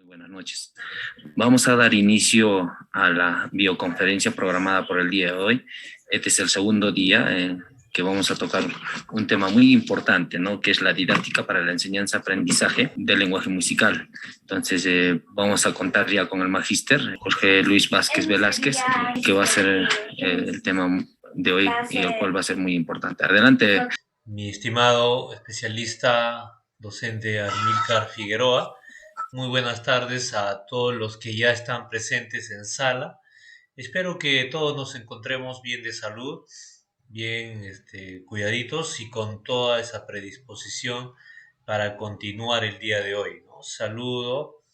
Muy buenas noches. Vamos a dar inicio a la videoconferencia programada por el día de hoy. Este es el segundo día que vamos a tocar un tema muy importante, ¿no? Que es la didáctica para la enseñanza-aprendizaje del lenguaje musical. Entonces, vamos a contar ya con el magíster Jorge Luis Vázquez Velázquez, que va a ser el tema de hoy y el cual va a ser muy importante. Adelante. Mi estimado especialista docente Amílcar Figueroa, muy buenas tardes a todos los que ya están presentes en sala. Espero que todos nos encontremos bien de salud, bien cuidaditos y con toda esa predisposición para continuar el día de hoy, ¿no? Saludo,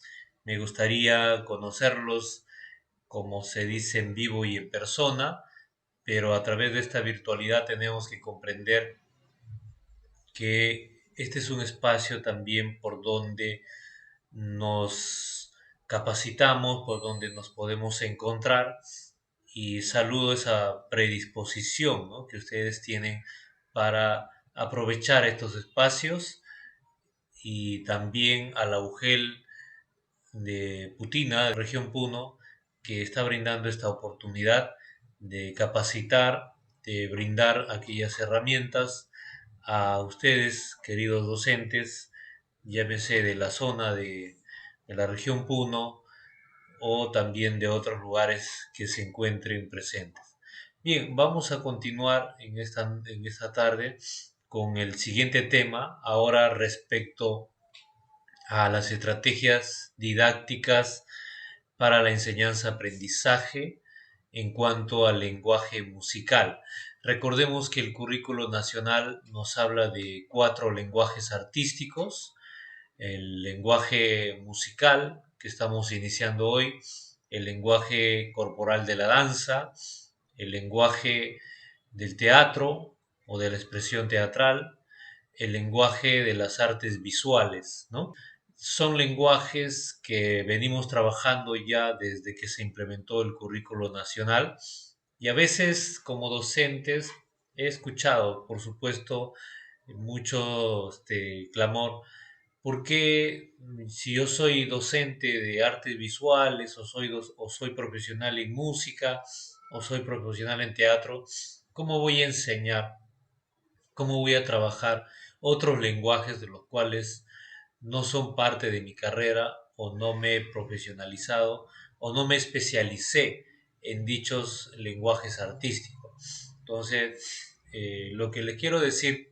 me gustaría conocerlos como se dice en vivo y en persona, pero a través de esta virtualidad tenemos que comprender que este es un espacio también por donde nos capacitamos, por donde nos podemos encontrar, y saludo esa predisposición, ¿no?, que ustedes tienen para aprovechar estos espacios, y también a la UGEL de Putina, de región Puno, que está brindando esta oportunidad de capacitar, de brindar aquellas herramientas a ustedes, queridos docentes, llámese de la zona de la región Puno o también de otros lugares que se encuentren presentes. Bien, vamos a continuar en esta tarde con el siguiente tema, ahora respecto a las estrategias didácticas para la enseñanza-aprendizaje en cuanto al lenguaje musical. Recordemos que el currículo nacional nos habla de 4 lenguajes artísticos: el lenguaje musical que estamos iniciando hoy, el lenguaje corporal de la danza, el lenguaje del teatro o de la expresión teatral, el lenguaje de las artes visuales, ¿no? Son lenguajes que venimos trabajando ya desde que se implementó el currículo nacional, y a veces como docentes he escuchado, por supuesto, mucho clamor: ¿por qué, si yo soy docente de artes visuales o soy profesional en música o soy profesional en teatro, cómo voy a enseñar, cómo voy a trabajar otros lenguajes de los cuales no son parte de mi carrera, o no me he profesionalizado o no me especialicé en dichos lenguajes artísticos? Entonces, lo que le quiero decir,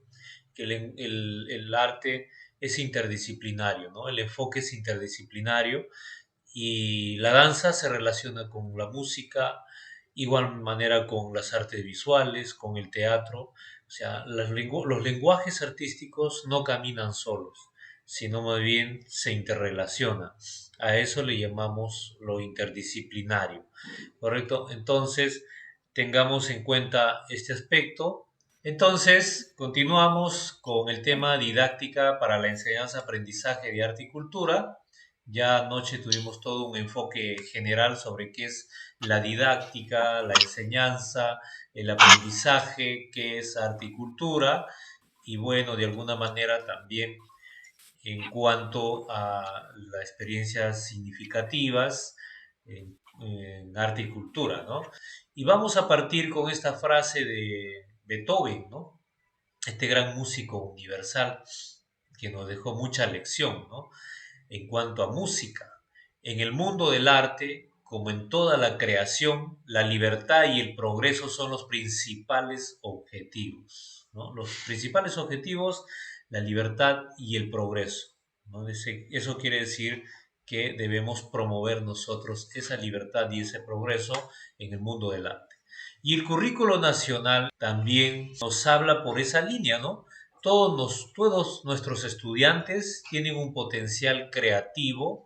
que el arte es interdisciplinario, ¿no? El enfoque es interdisciplinario, y la danza se relaciona con la música, igual manera con las artes visuales, con el teatro. O sea, los lenguajes artísticos no caminan solos, sino más bien se interrelacionan. A eso le llamamos lo interdisciplinario, ¿correcto? Entonces, tengamos en cuenta este aspecto. Entonces, continuamos con el tema didáctica para la enseñanza-aprendizaje de arte y cultura. Ya anoche tuvimos todo un enfoque general sobre qué es la didáctica, la enseñanza, el aprendizaje, qué es arte y cultura, y bueno, de alguna manera también en cuanto a las experiencias significativas en arte y cultura, ¿no? Y vamos a partir con esta frase de Beethoven, ¿no? Este gran músico universal que nos dejó mucha lección, ¿no? En cuanto a música, en el mundo del arte, como en toda la creación, la libertad y el progreso son los principales objetivos, ¿no? Los principales objetivos, la libertad y el progreso, ¿no? Eso quiere decir que debemos promover nosotros esa libertad y ese progreso en el mundo del arte. Y el currículo nacional también nos habla por esa línea, ¿no? Todos nuestros estudiantes tienen un potencial creativo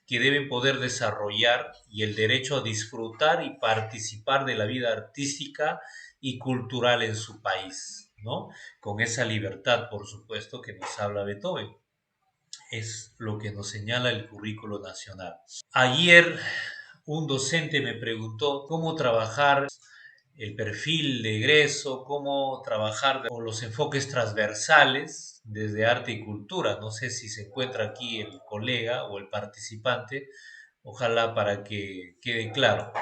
que deben poder desarrollar, y el derecho a disfrutar y participar de la vida artística y cultural en su país, ¿no? Con esa libertad, por supuesto, que nos habla Beethoven. Es lo que nos señala el currículo nacional. Ayer un docente me preguntó cómo trabajar el perfil de egreso, cómo trabajar con los enfoques transversales desde arte y cultura. No sé si se encuentra aquí el colega o el participante, ojalá para que quede claro.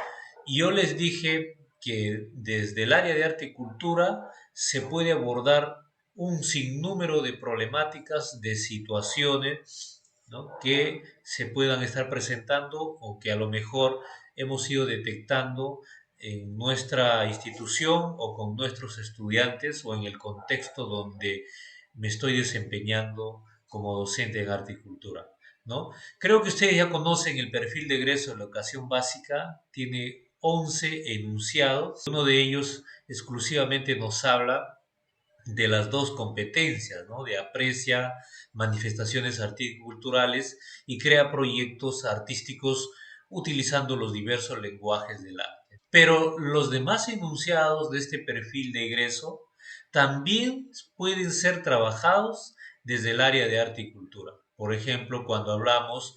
Y yo les dije que desde el área de arte y cultura se puede abordar un sinnúmero de problemáticas, de situaciones, ¿no?, que se puedan estar presentando o que a lo mejor hemos ido detectando en nuestra institución o con nuestros estudiantes o en el contexto donde me estoy desempeñando como docente en arte y cultura, ¿no? Creo que ustedes ya conocen el perfil de egreso de la educación básica, tiene 11 enunciados, uno de ellos exclusivamente nos habla de las dos competencias, ¿no? De aprecia manifestaciones artístico-culturales y crea proyectos artísticos utilizando los diversos lenguajes del arte. Pero los demás enunciados de este perfil de egreso también pueden ser trabajados desde el área de arte y cultura. Por ejemplo, cuando hablamos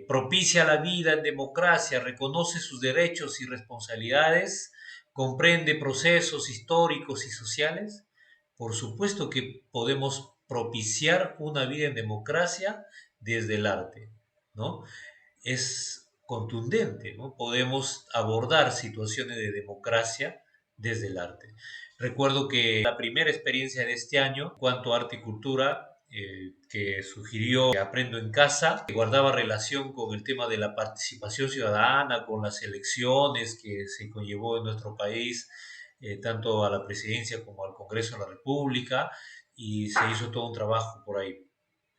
propicia la vida en democracia, reconoce sus derechos y responsabilidades, comprende procesos históricos y sociales. Por supuesto que podemos propiciar una vida en democracia desde el arte, ¿no? Es contundente, ¿no? Podemos abordar situaciones de democracia desde el arte. Recuerdo que la primera experiencia de este año, en cuanto a arte y cultura, que sugirió Aprendo en Casa, que guardaba relación con el tema de la participación ciudadana, con las elecciones que se conllevó en nuestro país, tanto a la presidencia como al Congreso de la República, y se hizo todo un trabajo por ahí.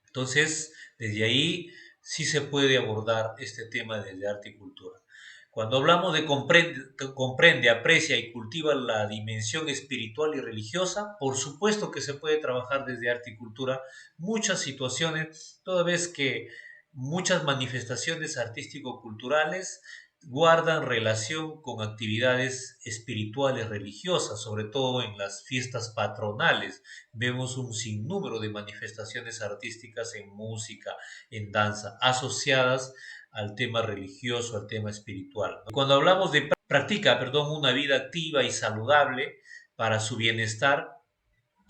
Entonces, desde ahí sí se puede abordar este tema desde arte y cultura. Cuando hablamos de comprende, aprecia y cultiva la dimensión espiritual y religiosa, por supuesto que se puede trabajar desde arte y cultura muchas situaciones, toda vez que muchas manifestaciones artístico-culturales guardan relación con actividades espirituales religiosas, sobre todo en las fiestas patronales. Vemos un sinnúmero de manifestaciones artísticas en música, en danza, asociadas al tema religioso, al tema espiritual. Cuando hablamos de una vida activa y saludable para su bienestar,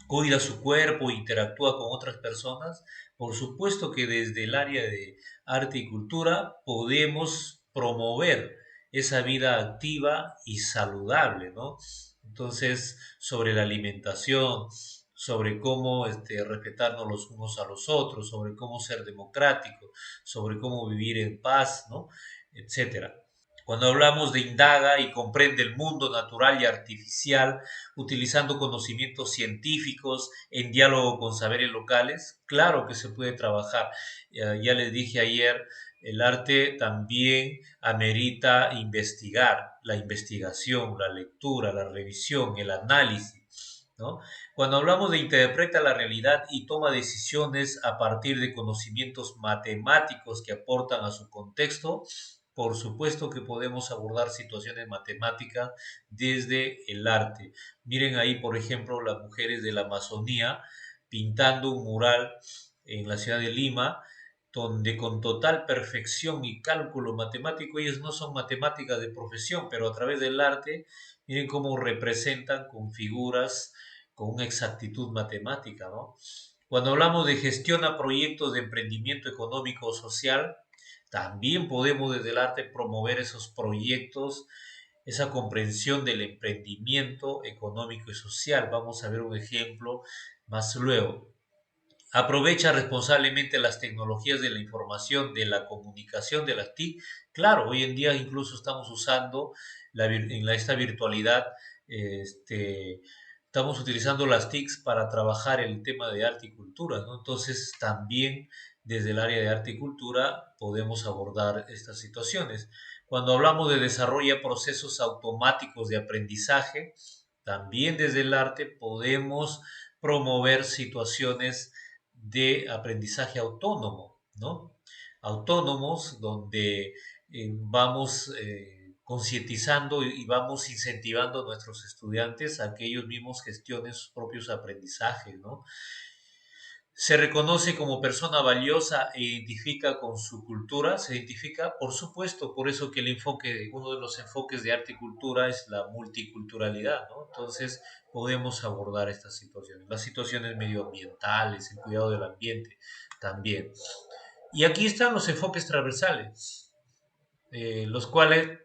cuida su cuerpo, interactúa con otras personas, por supuesto que desde el área de arte y cultura podemos promover esa vida activa y saludable, ¿no? Entonces, sobre la alimentación, sobre cómo respetarnos los unos a los otros, sobre cómo ser democráticos, sobre cómo vivir en paz, ¿no? Etcétera. Cuando hablamos de indaga y comprende el mundo natural y artificial, utilizando conocimientos científicos en diálogo con saberes locales, claro que se puede trabajar. Ya les dije ayer, el arte también amerita investigar, la investigación, la lectura, la revisión, el análisis, ¿no? Cuando hablamos de interpreta la realidad y toma decisiones a partir de conocimientos matemáticos que aportan a su contexto, por supuesto que podemos abordar situaciones matemáticas desde el arte. Miren ahí, por ejemplo, las mujeres de la Amazonía pintando un mural en la ciudad de Lima, donde con total perfección y cálculo matemático, ellos no son matemáticas de profesión, pero a través del arte, miren cómo representan con figuras, con una exactitud matemática, ¿no? Cuando hablamos de gestión a proyectos de emprendimiento económico o social, también podemos desde el arte promover esos proyectos, esa comprensión del emprendimiento económico y social. Vamos a ver un ejemplo más luego. Aprovecha responsablemente las tecnologías de la información, de la comunicación, de las TIC. Claro, hoy en día incluso estamos usando esta virtualidad, estamos utilizando las TICs para trabajar el tema de arte y cultura, ¿no? Entonces también desde el área de arte y cultura podemos abordar estas situaciones. Cuando hablamos de desarrollo de procesos automáticos de aprendizaje, también desde el arte podemos promover situaciones de aprendizaje autónomo, ¿no? Autónomos donde vamos concientizando y vamos incentivando a nuestros estudiantes a que ellos mismos gestionen sus propios aprendizajes, ¿no? Se reconoce como persona valiosa e identifica con su cultura, se identifica, por supuesto, por eso que uno de los enfoques de arte y cultura es la multiculturalidad, ¿no? Entonces podemos abordar estas situaciones, las situaciones medioambientales, el cuidado del ambiente también. Y aquí están los enfoques transversales, los cuales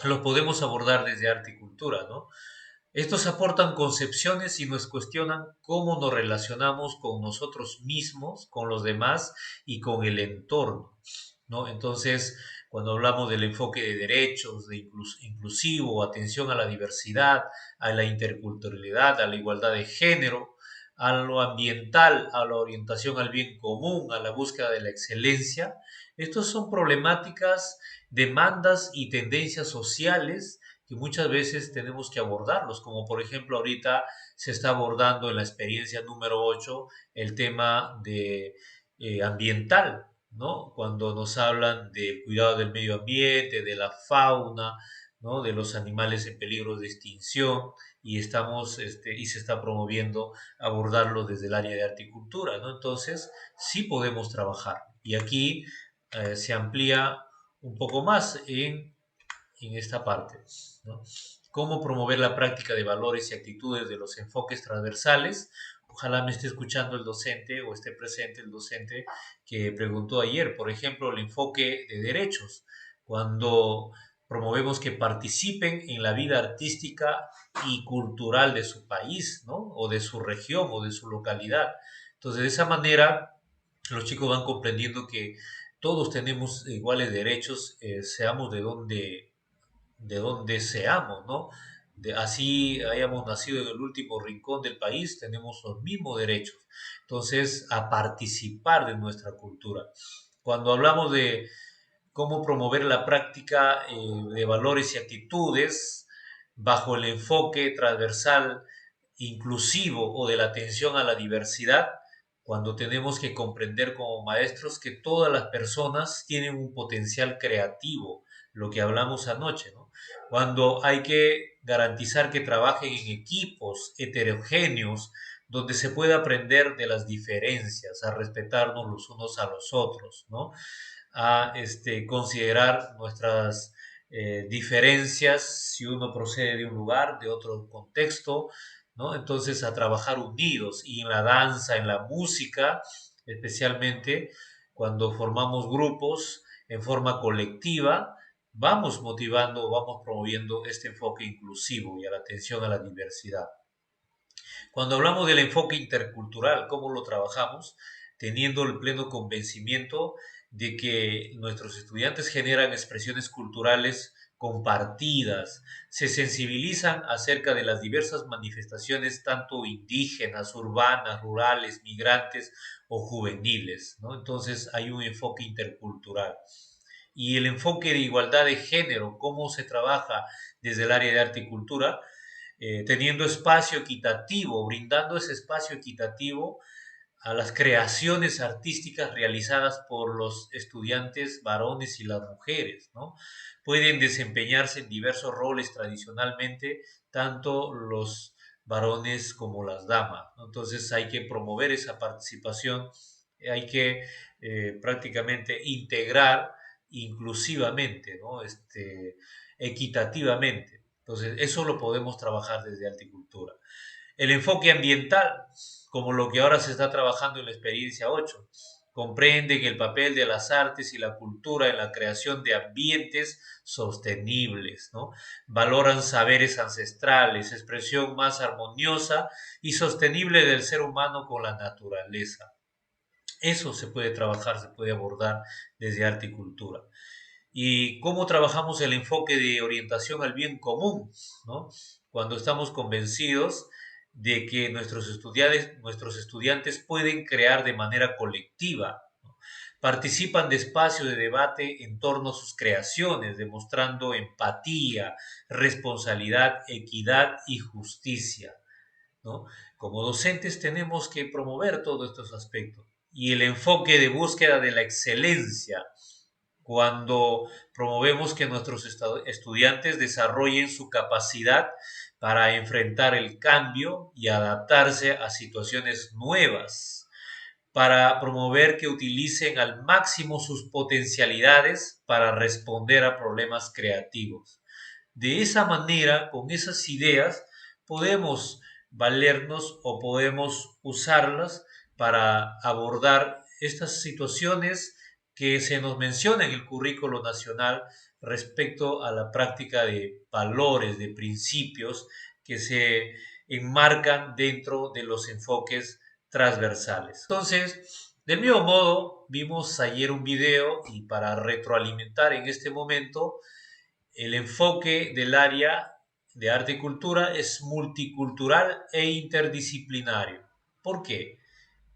los podemos abordar desde arte y cultura, ¿no? Estos aportan concepciones y nos cuestionan cómo nos relacionamos con nosotros mismos, con los demás y con el entorno, ¿no? Entonces, cuando hablamos del enfoque de derechos, de inclusivo, atención a la diversidad, a la interculturalidad, a la igualdad de género, a lo ambiental, a la orientación al bien común, a la búsqueda de la excelencia, estos son problemáticas, demandas y tendencias sociales que muchas veces tenemos que abordarlos, como por ejemplo ahorita se está abordando en la experiencia número 8 el tema de ambiental, ¿no? Cuando nos hablan del cuidado del medio ambiente, de la fauna, ¿no? De los animales en peligro de extinción y se está promoviendo abordarlo desde el área de horticultura, ¿no? Entonces, sí podemos trabajar y aquí se amplía un poco más en esta parte, ¿no? Cómo promover la práctica de valores y actitudes de los enfoques transversales. Ojalá me esté escuchando el docente o esté presente el docente que preguntó ayer, por ejemplo, el enfoque de derechos, cuando promovemos que participen en la vida artística y cultural de su país, ¿no? O de su región o de su localidad. Entonces, de esa manera, los chicos van comprendiendo que todos tenemos iguales derechos, seamos de donde seamos, ¿no? Así hayamos nacido en el último rincón del país, tenemos los mismos derechos. Entonces, a participar de nuestra cultura. Cuando hablamos de cómo promover la práctica de valores y actitudes bajo el enfoque transversal, inclusivo o de la atención a la diversidad, cuando tenemos que comprender como maestros que todas las personas tienen un potencial creativo, lo que hablamos anoche, ¿no? Cuando hay que garantizar que trabajen en equipos heterogéneos, donde se pueda aprender de las diferencias, a respetarnos los unos a los otros, ¿no? A considerar nuestras diferencias si uno procede de un lugar, de otro contexto, ¿no? Entonces a trabajar unidos y en la danza, en la música, especialmente cuando formamos grupos en forma colectiva, vamos motivando, vamos promoviendo este enfoque inclusivo y a la atención a la diversidad. Cuando hablamos del enfoque intercultural, ¿cómo lo trabajamos? Teniendo el pleno convencimiento de que nuestros estudiantes generan expresiones culturales compartidas, se sensibilizan acerca de las diversas manifestaciones, tanto indígenas, urbanas, rurales, migrantes o juveniles, ¿no? Entonces hay un enfoque intercultural. Y el enfoque de igualdad de género, cómo se trabaja desde el área de arte y cultura, teniendo espacio equitativo, brindando ese espacio equitativo a las creaciones artísticas realizadas por los estudiantes varones y las mujeres, ¿no? Pueden desempeñarse en diversos roles tradicionalmente, tanto los varones como las damas, ¿no? Entonces hay que promover esa participación, hay que prácticamente integrar inclusivamente, ¿no? Equitativamente. Entonces, eso lo podemos trabajar desde Articultura. El enfoque ambiental, como lo que ahora se está trabajando en la experiencia 8, comprenden el papel de las artes y la cultura en la creación de ambientes sostenibles, ¿no? Valoran saberes ancestrales, expresión más armoniosa y sostenible del ser humano con la naturaleza. Eso se puede trabajar, se puede abordar desde arte y cultura. Y cómo trabajamos el enfoque de orientación al bien común, ¿no? Cuando estamos convencidos de que nuestros estudiantes pueden crear de manera colectiva, ¿no? Participan de espacios de debate en torno a sus creaciones, demostrando empatía, responsabilidad, equidad y justicia, ¿no? Como docentes tenemos que promover todos estos aspectos. Y el enfoque de búsqueda de la excelencia, cuando promovemos que nuestros estudiantes desarrollen su capacidad para enfrentar el cambio y adaptarse a situaciones nuevas, para promover que utilicen al máximo sus potencialidades para responder a problemas creativos. De esa manera, con esas ideas, podemos valernos o podemos usarlas para abordar estas situaciones que se nos menciona en el currículo nacional respecto a la práctica de valores, de principios que se enmarcan dentro de los enfoques transversales. Entonces, del mismo modo, vimos ayer un video y para retroalimentar en este momento, el enfoque del área de arte y cultura es multicultural e interdisciplinario. ¿Por qué?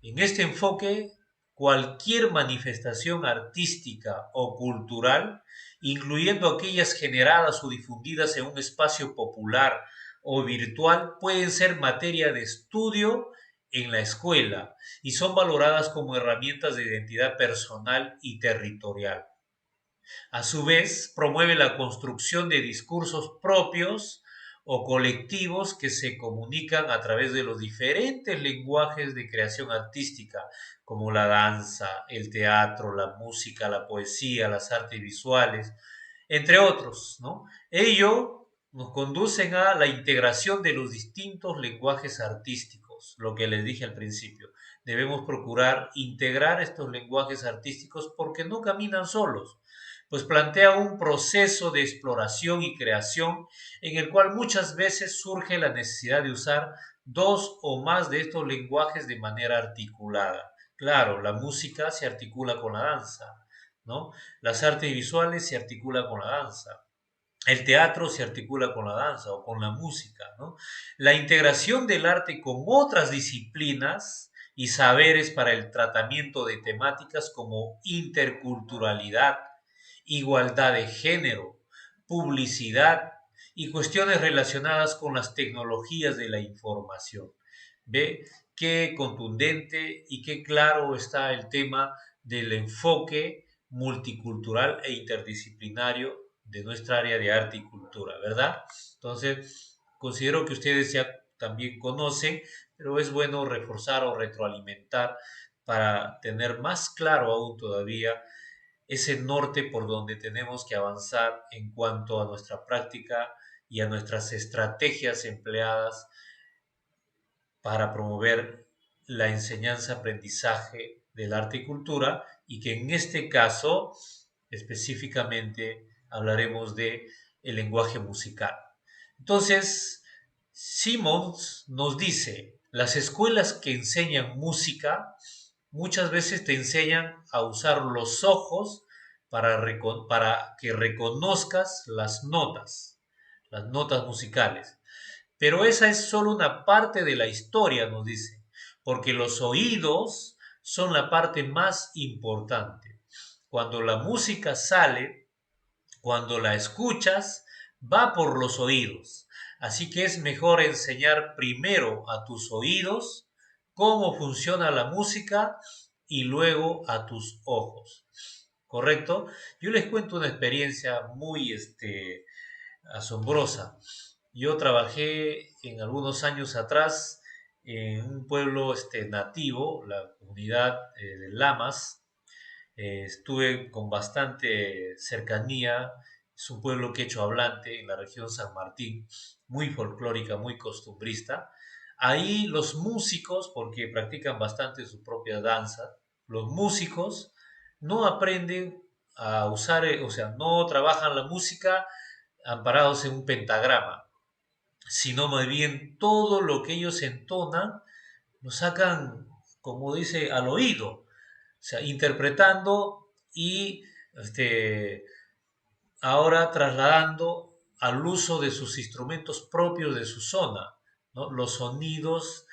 En este enfoque, cualquier manifestación artística o cultural, incluyendo aquellas generadas o difundidas en un espacio popular o virtual, pueden ser materia de estudio en la escuela y son valoradas como herramientas de identidad personal y territorial. A su vez, promueve la construcción de discursos propios o colectivos que se comunican a través de los diferentes lenguajes de creación artística, como la danza, el teatro, la música, la poesía, las artes visuales, entre otros, ¿no? Ello nos conducen a la integración de los distintos lenguajes artísticos, lo que les dije al principio. Debemos procurar integrar estos lenguajes artísticos porque no caminan solos, pues plantea un proceso de exploración y creación en el cual muchas veces surge la necesidad de usar dos o más de estos lenguajes de manera articulada. Claro, la música se articula con la danza, ¿no? Las artes visuales se articulan con la danza. El teatro se articula con la danza o con la música, ¿no? La integración del arte con otras disciplinas y saberes para el tratamiento de temáticas como interculturalidad, igualdad de género, publicidad y cuestiones relacionadas con las tecnologías de la información. ¿Ve qué contundente y qué claro está el tema del enfoque multicultural e interdisciplinario de nuestra área de arte y cultura, ¿verdad? Entonces, considero que ustedes ya también conocen, pero es bueno reforzar o retroalimentar para tener más claro aún todavía ese norte por donde tenemos que avanzar en cuanto a nuestra práctica y a nuestras estrategias empleadas para promover la enseñanza-aprendizaje del arte y cultura, y que en este caso específicamente hablaremos de el lenguaje musical. Entonces, Simmons nos dice, las escuelas que enseñan música muchas veces te enseñan a usar los ojos para que reconozcas las notas musicales. Pero esa es solo una parte de la historia, nos dice, porque los oídos son la parte más importante. Cuando la música sale, cuando la escuchas, va por los oídos. Así que es mejor enseñar primero a tus oídos cómo funciona la música y luego a tus ojos. ¿Correcto? Yo les cuento una experiencia muy asombrosa. Yo trabajé en algunos años atrás en un pueblo nativo, la comunidad de Lamas. Estuve con bastante cercanía. Es un pueblo quechua hablante en la región San Martín, muy folclórica, muy costumbrista. Ahí los músicos, porque practican bastante su propia danza, los músicos no aprenden a usar, o sea, no trabajan la música amparados en un pentagrama, sino más bien todo lo que ellos entonan lo sacan, como dice, al oído, o sea, interpretando y ahora trasladando al uso de sus instrumentos propios de su zona, ¿no? Los sonidos,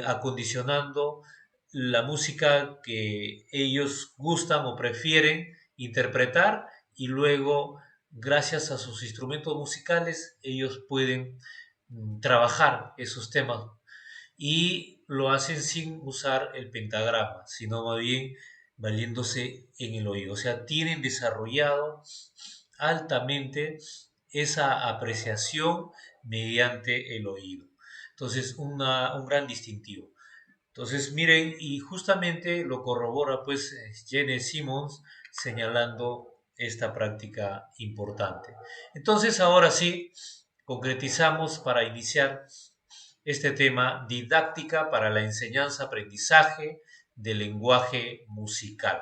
acondicionando la música que ellos gustan o prefieren interpretar y luego, gracias a sus instrumentos musicales, ellos pueden trabajar esos temas y lo hacen sin usar el pentagrama, sino más bien valiéndose en el oído. O sea, tienen desarrollado altamente esa apreciación mediante el oído. Entonces, un gran distintivo. Entonces, miren, y justamente lo corrobora pues Gene Simmons señalando esta práctica importante. Entonces, ahora sí, concretizamos para iniciar este tema, didáctica para la enseñanza-aprendizaje del lenguaje musical.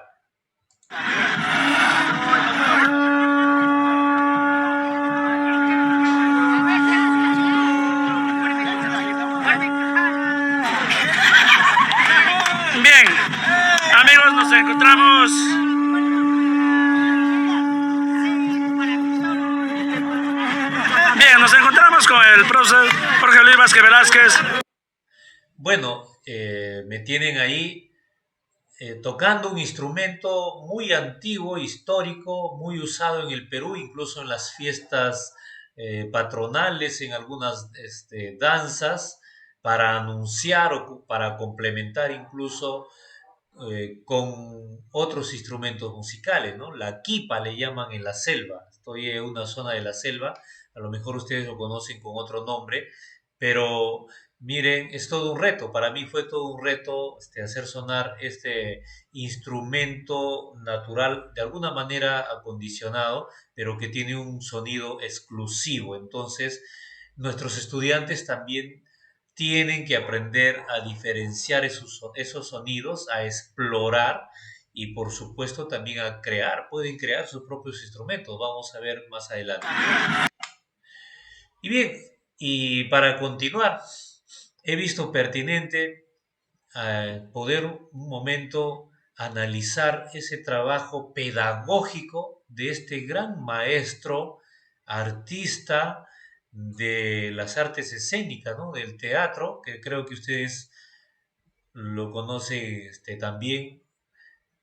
Bien, amigos, nos encontramos con el profesor Jorge Luis Vázquez Velázquez. Bueno, me tienen ahí tocando un instrumento muy antiguo, histórico, muy usado en el Perú, incluso en las fiestas patronales, en algunas danzas, para anunciar o para complementar incluso con otros instrumentos musicales, ¿no? La quipa le llaman en la selva. Estoy en una zona de la selva, a lo mejor ustedes lo conocen con otro nombre, pero miren, es todo un reto. Para mí fue todo un reto hacer sonar este instrumento natural, de alguna manera acondicionado, pero que tiene un sonido exclusivo. Entonces, nuestros estudiantes también tienen que aprender a diferenciar esos sonidos, a explorar y por supuesto también a crear. Pueden crear sus propios instrumentos. Vamos a ver más adelante. Y bien, y para continuar, he visto pertinente poder un momento analizar ese trabajo pedagógico de este gran maestro, artista de las artes escénicas, ¿no? Del teatro, que creo que ustedes lo conocen también.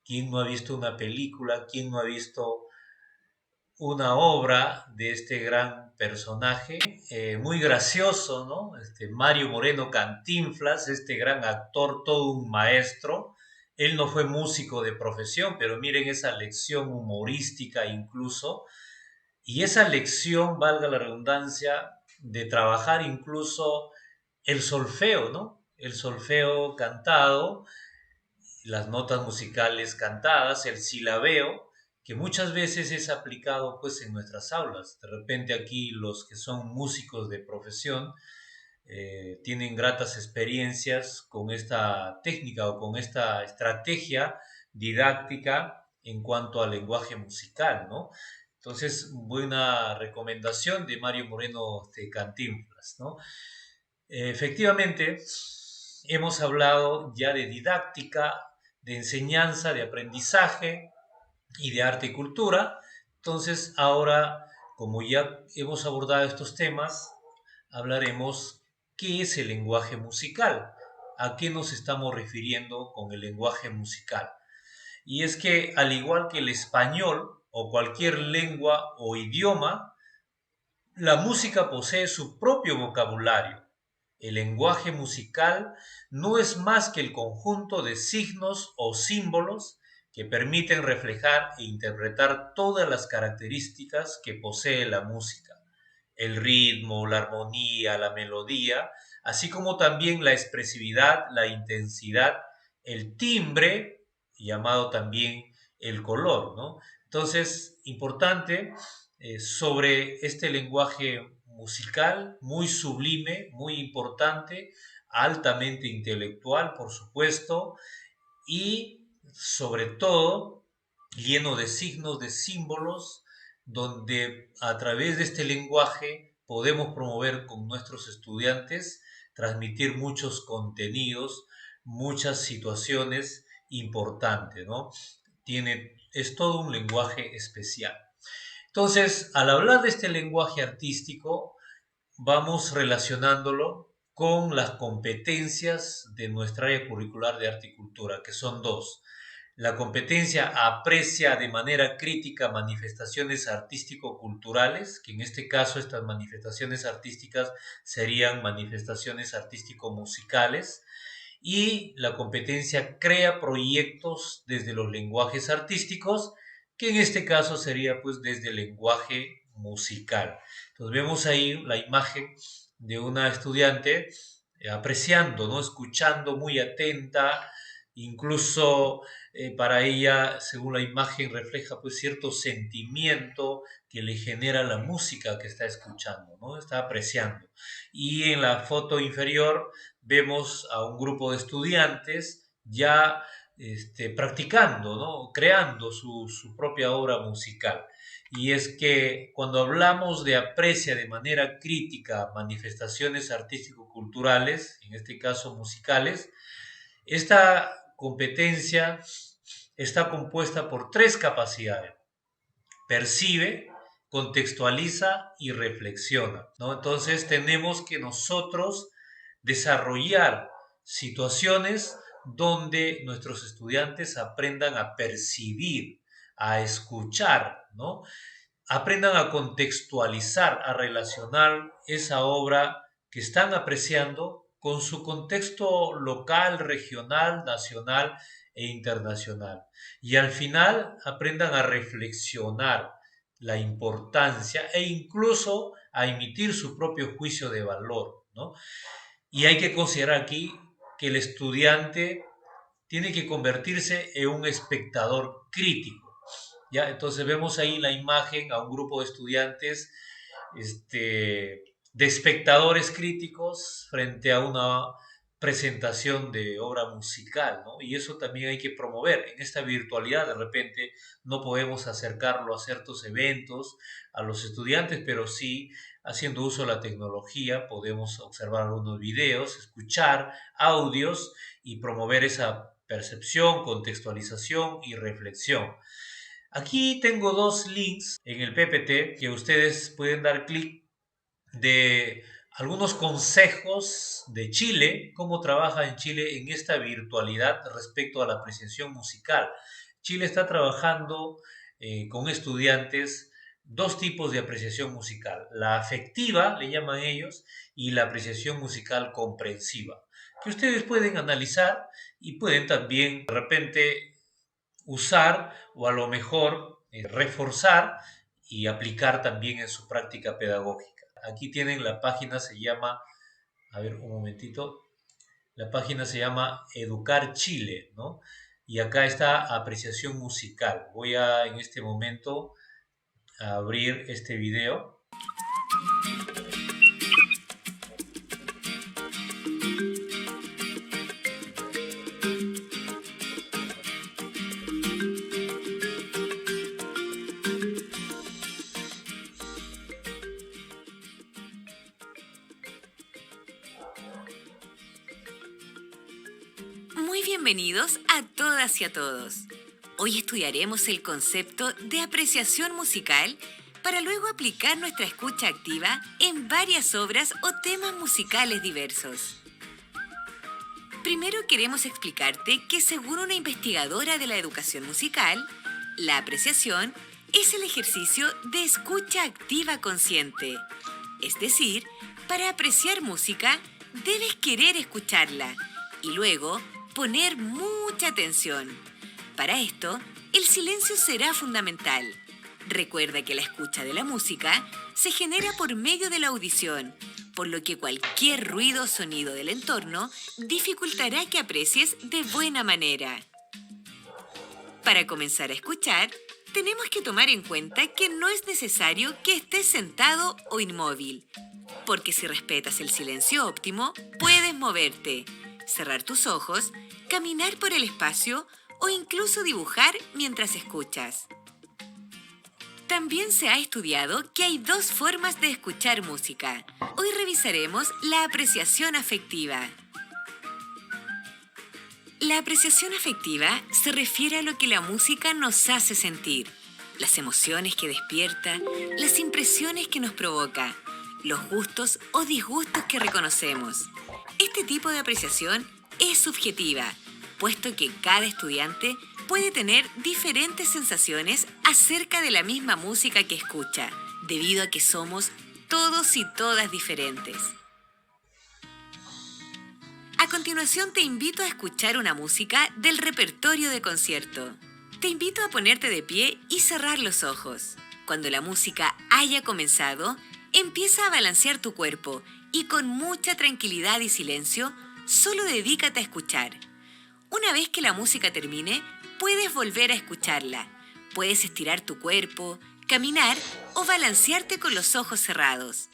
¿Quién no ha visto una película? ¿Quién no ha visto una obra de este gran personaje? Muy gracioso, ¿no? Mario Moreno Cantinflas, este gran actor, todo un maestro. Él no fue músico de profesión, pero miren esa lección humorística incluso. Y esa lección, valga la redundancia, de trabajar incluso el solfeo, ¿no? El solfeo cantado, las notas musicales cantadas, el silabeo, que muchas veces es aplicado pues en nuestras aulas. De repente aquí los que son músicos de profesión tienen gratas experiencias con esta técnica o con esta estrategia didáctica en cuanto al lenguaje musical, ¿no? Entonces, buena recomendación de Mario Moreno de Cantinflas, ¿no? Efectivamente, hemos hablado ya de didáctica, de enseñanza, de aprendizaje y de arte y cultura. Entonces, ahora, como ya hemos abordado estos temas, hablaremos qué es el lenguaje musical, a qué nos estamos refiriendo con el lenguaje musical. Y es que, al igual que el español o cualquier lengua o idioma, la música posee su propio vocabulario. El lenguaje musical no es más que el conjunto de signos o símbolos que permiten reflejar e interpretar todas las características que posee la música: el ritmo, la armonía, la melodía, así como también la expresividad, la intensidad, el timbre, llamado también el color, ¿no? Entonces, importante sobre este lenguaje musical, muy sublime, muy importante, altamente intelectual, por supuesto, y sobre todo lleno de signos, de símbolos, donde a través de este lenguaje podemos promover con nuestros estudiantes, transmitir muchos contenidos, muchas situaciones importantes, ¿no? Es todo un lenguaje especial. Entonces, al hablar de este lenguaje artístico, vamos relacionándolo con las competencias de nuestra área curricular de arte y cultura, que son dos. La competencia aprecia de manera crítica manifestaciones artístico-culturales, que en este caso estas manifestaciones artísticas serían manifestaciones artístico-musicales, y la competencia crea proyectos desde los lenguajes artísticos, que en este caso sería pues desde el lenguaje musical. Entonces vemos ahí la imagen de una estudiante apreciando, ¿no? Escuchando muy atenta, incluso para ella, según la imagen, refleja pues cierto sentimiento que le genera la música que está escuchando, ¿no? Está apreciando. Y en la foto inferior vemos a un grupo de estudiantes ya practicando, ¿no? Creando su propia obra musical. Y es que cuando hablamos de aprecia de manera crítica manifestaciones artístico-culturales, en este caso musicales, esta competencia está compuesta por tres capacidades: percibe, contextualiza y reflexiona, ¿no? Entonces tenemos que nosotros desarrollar situaciones donde nuestros estudiantes aprendan a percibir, a escuchar, ¿no? Aprendan a contextualizar, a relacionar esa obra que están apreciando con su contexto local, regional, nacional e internacional. Y al final aprendan a reflexionar la importancia e incluso a emitir su propio juicio de valor, ¿no? Y hay que considerar aquí que el estudiante tiene que convertirse en un espectador crítico. ¿Ya? Entonces vemos ahí la imagen a un grupo de estudiantes, de espectadores críticos frente a una presentación de obra musical, ¿no? Y eso también hay que promover. En esta virtualidad de repente no podemos acercarlo a ciertos eventos a los estudiantes, pero sí haciendo uso de la tecnología podemos observar algunos videos, escuchar audios y promover esa percepción, contextualización y reflexión. Aquí tengo dos links en el PPT que ustedes pueden dar clic, de algunos consejos de Chile, cómo trabaja en Chile en esta virtualidad respecto a la apreciación musical. Chile está trabajando con estudiantes dos tipos de apreciación musical: la afectiva, le llaman ellos, y la apreciación musical comprensiva, que ustedes pueden analizar y pueden también de repente usar o a lo mejor reforzar y aplicar también en su práctica pedagógica. Aquí tienen la página, se llama, a ver un momentito, la página se llama Educar Chile, ¿no? Y acá está apreciación musical. Voy a en este momento a abrir este video. Muy bienvenidos a todas y a todos. Hoy estudiaremos el concepto de apreciación musical para luego aplicar nuestra escucha activa en varias obras o temas musicales diversos. Primero queremos explicarte que según una investigadora de la educación musical, la apreciación es el ejercicio de escucha activa consciente. Es decir, para apreciar música debes querer escucharla y luego poner mucha atención. Para esto, el silencio será fundamental. Recuerda que la escucha de la música se genera por medio de la audición, por lo que cualquier ruido o sonido del entorno dificultará que aprecies de buena manera. Para comenzar a escuchar, tenemos que tomar en cuenta que no es necesario que estés sentado o inmóvil, porque si respetas el silencio óptimo, puedes moverte, cerrar tus ojos, caminar por el espacio o incluso dibujar mientras escuchas. También se ha estudiado que hay dos formas de escuchar música. Hoy revisaremos la apreciación afectiva. La apreciación afectiva se refiere a lo que la música nos hace sentir, las emociones que despierta, las impresiones que nos provoca, los gustos o disgustos que reconocemos. Este tipo de apreciación es subjetiva, puesto que cada estudiante puede tener diferentes sensaciones acerca de la misma música que escucha, debido a que somos todos y todas diferentes. A continuación te invito a escuchar una música del repertorio de concierto. Te invito a ponerte de pie y cerrar los ojos. Cuando la música haya comenzado, empieza a balancear tu cuerpo y con mucha tranquilidad y silencio, solo dedícate a escuchar. Una vez que la música termine, puedes volver a escucharla. Puedes estirar tu cuerpo, caminar o balancearte con los ojos cerrados.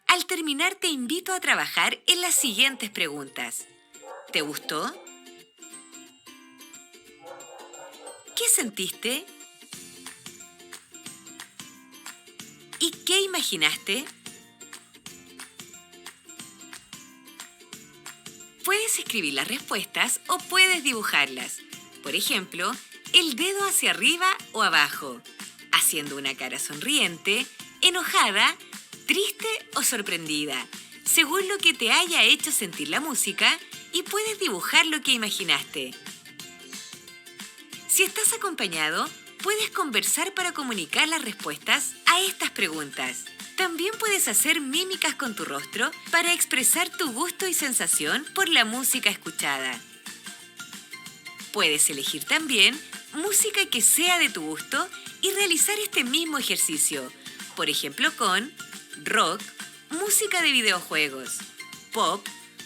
Al terminar, te invito a trabajar en las siguientes preguntas. ¿Te gustó? ¿Qué sentiste? ¿Y qué imaginaste? Puedes escribir las respuestas o puedes dibujarlas. Por ejemplo, el dedo hacia arriba o abajo, haciendo una cara sonriente, enojada, triste o sorprendida, según lo que te haya hecho sentir la música, y puedes dibujar lo que imaginaste. Si estás acompañado, puedes conversar para comunicar las respuestas a estas preguntas. También puedes hacer mímicas con tu rostro para expresar tu gusto y sensación por la música escuchada. Puedes elegir también música que sea de tu gusto y realizar este mismo ejercicio, por ejemplo con rock, música de videojuegos, pop,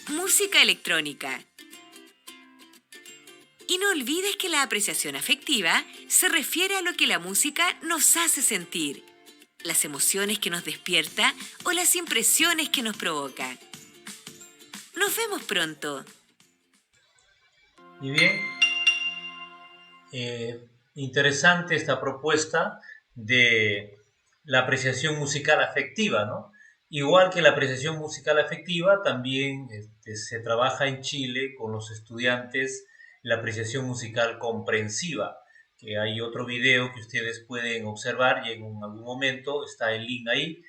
música electrónica. Y no olvides que la apreciación afectiva se refiere a lo que la música nos hace sentir, las emociones que nos despierta o las impresiones que nos provoca. Nos vemos pronto. Y bien, interesante esta propuesta de la apreciación musical afectiva, ¿no? Igual que la apreciación musical afectiva, también se trabaja en Chile con los estudiantes la apreciación musical comprensiva, que hay otro video que ustedes pueden observar y en algún momento está el link ahí,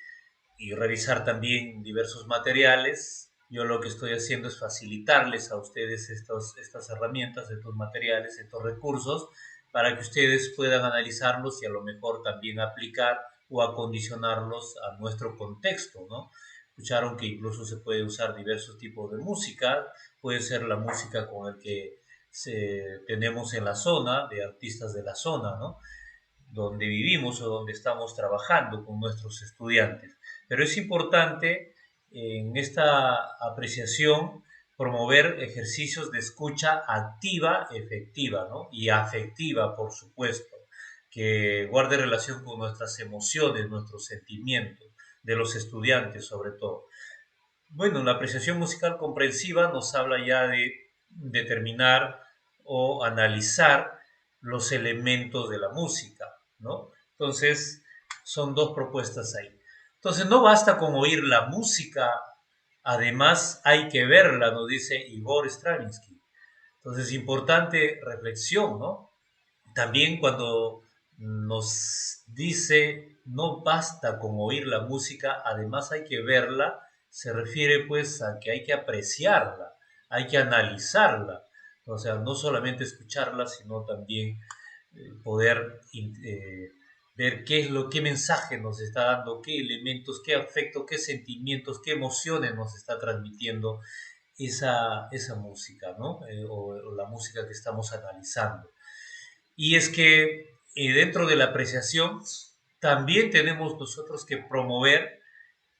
y revisar también diversos materiales. Yo lo que estoy haciendo es facilitarles a ustedes estas herramientas, estos materiales, estos recursos, para que ustedes puedan analizarlos y a lo mejor también aplicar o acondicionarlos a nuestro contexto, ¿no? Escucharon que incluso se puede usar diversos tipos de música, puede ser la música con el que tenemos en la zona, de artistas de la zona, ¿no? Donde vivimos o donde estamos trabajando con nuestros estudiantes. Pero es importante en esta apreciación promover ejercicios de escucha activa, efectiva, ¿no? Y afectiva, por supuesto, que guarde relación con nuestras emociones, nuestros sentimientos, de los estudiantes sobre todo. Bueno, la apreciación musical comprensiva nos habla ya de determinar o analizar los elementos de la música, ¿no? Entonces, son dos propuestas ahí. Entonces, no basta con oír la música, además hay que verla, nos dice Igor Stravinsky. Entonces, importante reflexión, ¿no? También cuando nos dice no basta con oír la música, además hay que verla, se refiere pues a que hay que apreciarla, hay que analizarla, o sea, no solamente escucharla, sino también poder ver qué mensaje nos está dando, qué elementos, qué afecto, qué sentimientos, qué emociones nos está transmitiendo esa música, ¿no? O la música que estamos analizando. Y es que dentro de la apreciación también tenemos nosotros que promover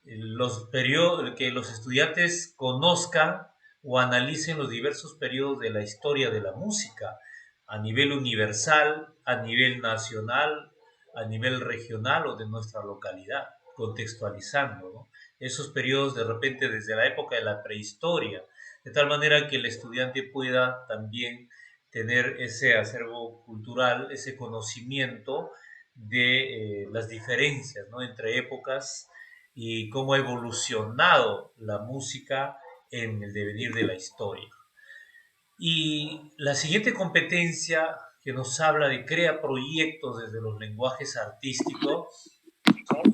que los estudiantes conozcan o analicen los diversos periodos de la historia de la música, a nivel universal, a nivel nacional, a nivel regional o de nuestra localidad, contextualizando, ¿no? Esos periodos de repente desde la época de la prehistoria, de tal manera que el estudiante pueda también tener ese acervo cultural, ese conocimiento de las diferencias, ¿no?, entre épocas y cómo ha evolucionado la música en el devenir de la historia. Y la siguiente competencia que nos habla de crea proyectos desde los lenguajes artísticos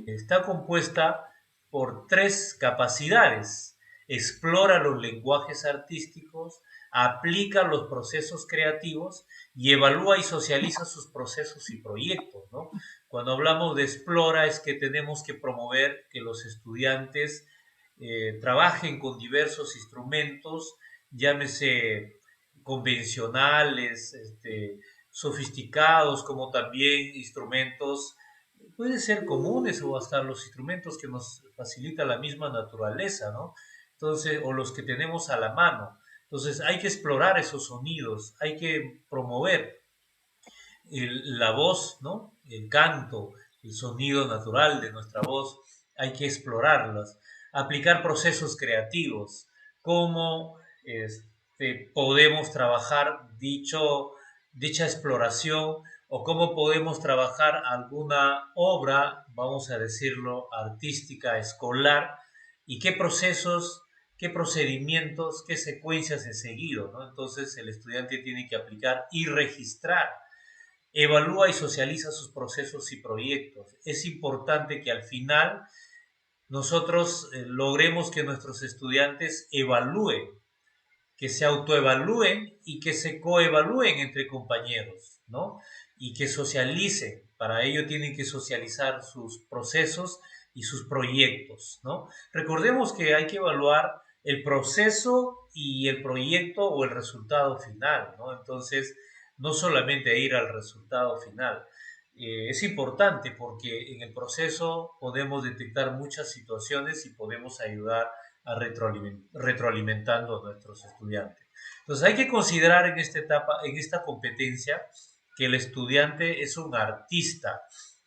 está compuesta por 3 capacidades. Explora los lenguajes artísticos, aplica los procesos creativos y evalúa y socializa sus procesos y proyectos, ¿no? Cuando hablamos de explora es que tenemos que promover que los estudiantes trabajen con diversos instrumentos, llámese convencionales, sofisticados, como también instrumentos pueden ser comunes o hasta los instrumentos que nos facilita la misma naturaleza, ¿no? Entonces, o los que tenemos a la mano. Entonces, hay que explorar esos sonidos, hay que promover la voz, ¿no? El canto, el sonido natural de nuestra voz, hay que explorarlas, aplicar procesos creativos, cómo podemos trabajar dicha exploración o cómo podemos trabajar alguna obra, vamos a decirlo, artística, escolar, y qué procesos, qué procedimientos, qué secuencias he seguido, ¿no? Entonces el estudiante tiene que aplicar y registrar, evalúa y socializa sus procesos y proyectos. Es importante que al final nosotros logremos que nuestros estudiantes evalúen, que se autoevalúen y que se coevalúen entre compañeros, ¿no? Y que socialicen. Para ello tienen que socializar sus procesos y sus proyectos, ¿no? Recordemos que hay que evaluar el proceso y el proyecto o el resultado final, ¿no? Entonces, no solamente ir al resultado final. Es importante porque en el proceso podemos detectar muchas situaciones y podemos ayudar a retroalimentando a nuestros estudiantes. Entonces hay que considerar en esta etapa, en esta competencia, que el estudiante es un artista,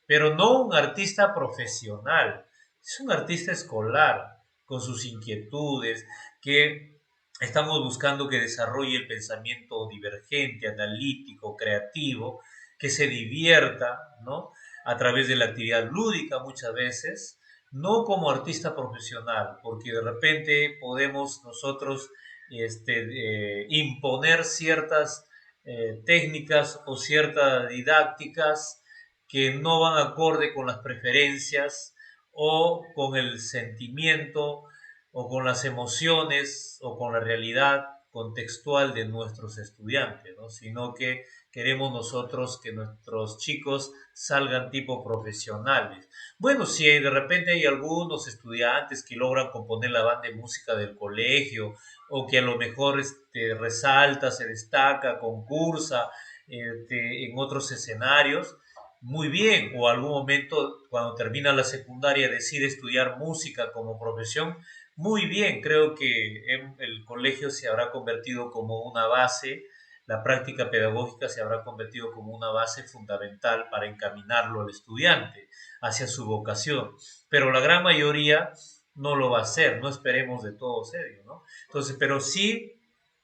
pero no un artista profesional, es un artista escolar, con sus inquietudes, que estamos buscando que desarrolle el pensamiento divergente, analítico, creativo, que se divierta, ¿no?, a través de la actividad lúdica muchas veces, no como artista profesional, porque de repente podemos nosotros imponer ciertas técnicas o ciertas didácticas que no van acorde con las preferencias o con el sentimiento o con las emociones o con la realidad contextual de nuestros estudiantes, ¿no? Sino que queremos nosotros que nuestros chicos salgan tipo profesionales. Bueno, si de repente hay algunos estudiantes que logran componer la banda de música del colegio o que a lo mejor resalta, se destaca, concursa en otros escenarios, muy bien, o algún momento cuando termina la secundaria decide estudiar música como profesión, muy bien, creo que el colegio se habrá convertido como una base, la práctica pedagógica se habrá convertido como una base fundamental para encaminarlo al estudiante hacia su vocación, pero la gran mayoría no lo va a hacer, no esperemos de todos ellos, ¿no? Entonces, pero sí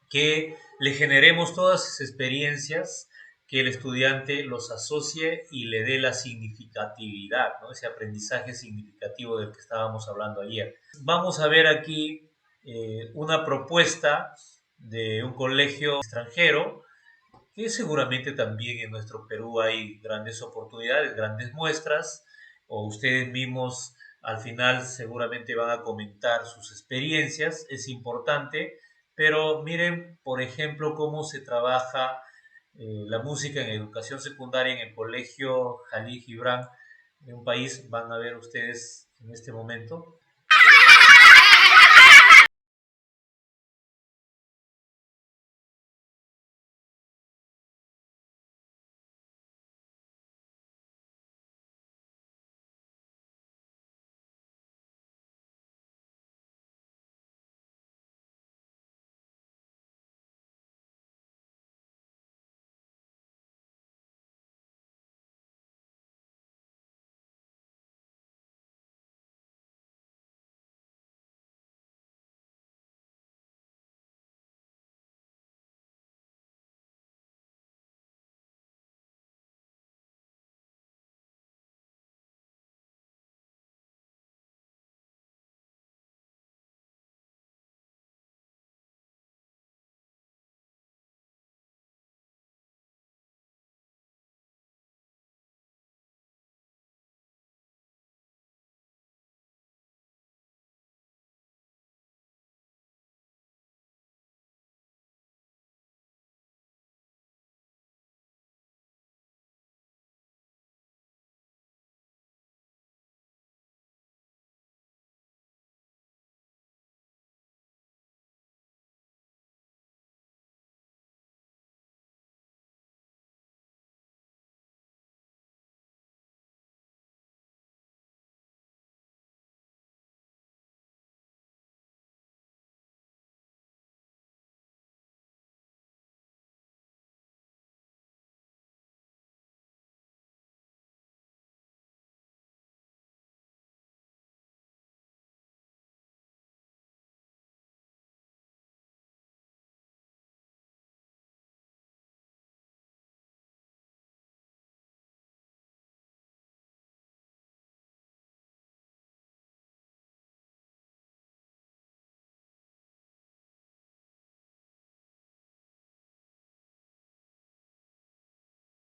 que le generemos todas esas experiencias, que el estudiante los asocie y le dé la significatividad, ¿no?, ese aprendizaje significativo del que estábamos hablando ayer. Vamos a ver aquí una propuesta de un colegio extranjero, que seguramente también en nuestro Perú hay grandes oportunidades, grandes muestras, o ustedes mismos al final seguramente van a comentar sus experiencias, es importante, pero miren, por ejemplo, cómo se trabaja la música en educación secundaria en el colegio Jalil Gibran, en un país, van a ver ustedes en este momento.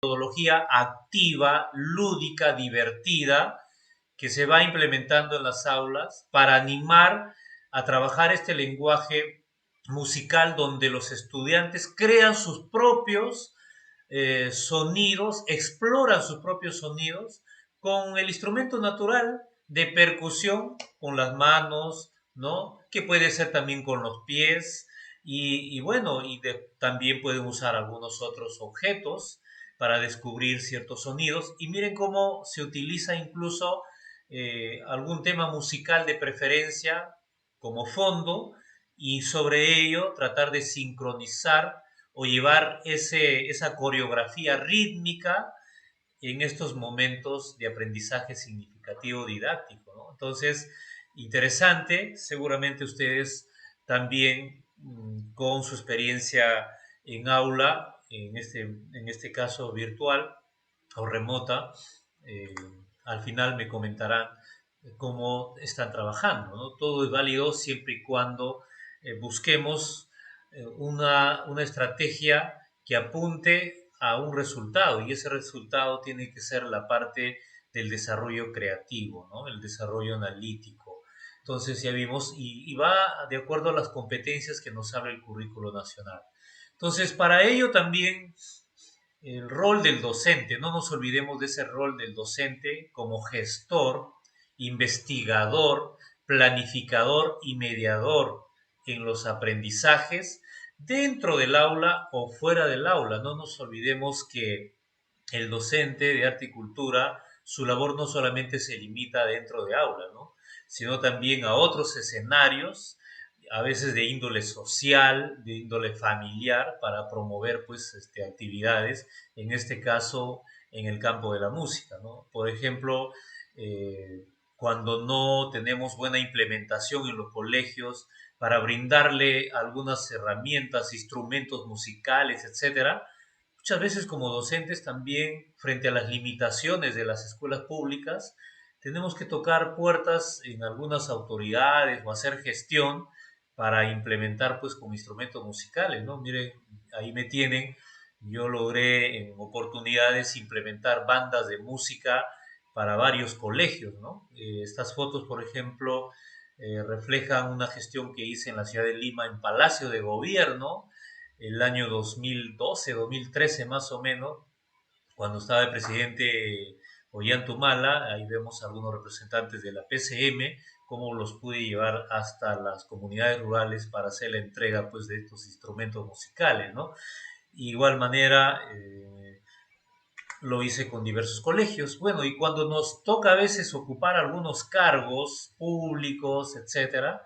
metodología activa, lúdica, divertida, que se va implementando en las aulas para animar a trabajar este lenguaje musical donde los estudiantes crean sus propios sonidos, exploran sus propios sonidos con el instrumento natural de percusión, con las manos, ¿no? Que puede ser también con los pies y bueno, también pueden usar algunos otros objetos para descubrir ciertos sonidos y miren cómo se utiliza incluso algún tema musical de preferencia como fondo y sobre ello tratar de sincronizar o llevar esa coreografía rítmica en estos momentos de aprendizaje significativo didáctico, ¿no? Entonces, interesante, seguramente ustedes también con su experiencia en aula, en este caso virtual o remota, eh, al final me comentarán cómo están trabajando, ¿no? Todo es válido siempre y cuando busquemos una estrategia que apunte a un resultado y ese resultado tiene que ser la parte del desarrollo creativo, ¿no? El desarrollo analítico. Entonces ya vimos y va de acuerdo a las competencias que nos habla el currículo nacional. Entonces para ello también el rol del docente, no nos olvidemos de ese rol del docente como gestor, investigador, planificador y mediador en los aprendizajes dentro del aula o fuera del aula. No nos olvidemos que el docente de arte y cultura, su labor no solamente se limita dentro de aula, ¿no? Sino también a otros escenarios, a veces de índole social, de índole familiar, para promover pues, actividades, en este caso en el campo de la música, ¿no? Por ejemplo, cuando no tenemos buena implementación en los colegios para brindarle algunas herramientas, instrumentos musicales, etcétera, muchas veces como docentes también, frente a las limitaciones de las escuelas públicas, tenemos que tocar puertas en algunas autoridades o hacer gestión para implementar pues con instrumentos musicales, ¿no? Miren, ahí me tienen, yo logré en oportunidades implementar bandas de música para varios colegios, ¿no? Estas fotos, por ejemplo, reflejan una gestión que hice en la ciudad de Lima, en Palacio de Gobierno, el año 2012, 2013 más o menos, cuando estaba el presidente Ollantumala. Ahí vemos algunos representantes de la PCM, cómo los pude llevar hasta las comunidades rurales para hacer la entrega pues, de estos instrumentos musicales, ¿no? Igual manera, lo hice con diversos colegios. Bueno, y cuando nos toca a veces ocupar algunos cargos públicos, etcétera,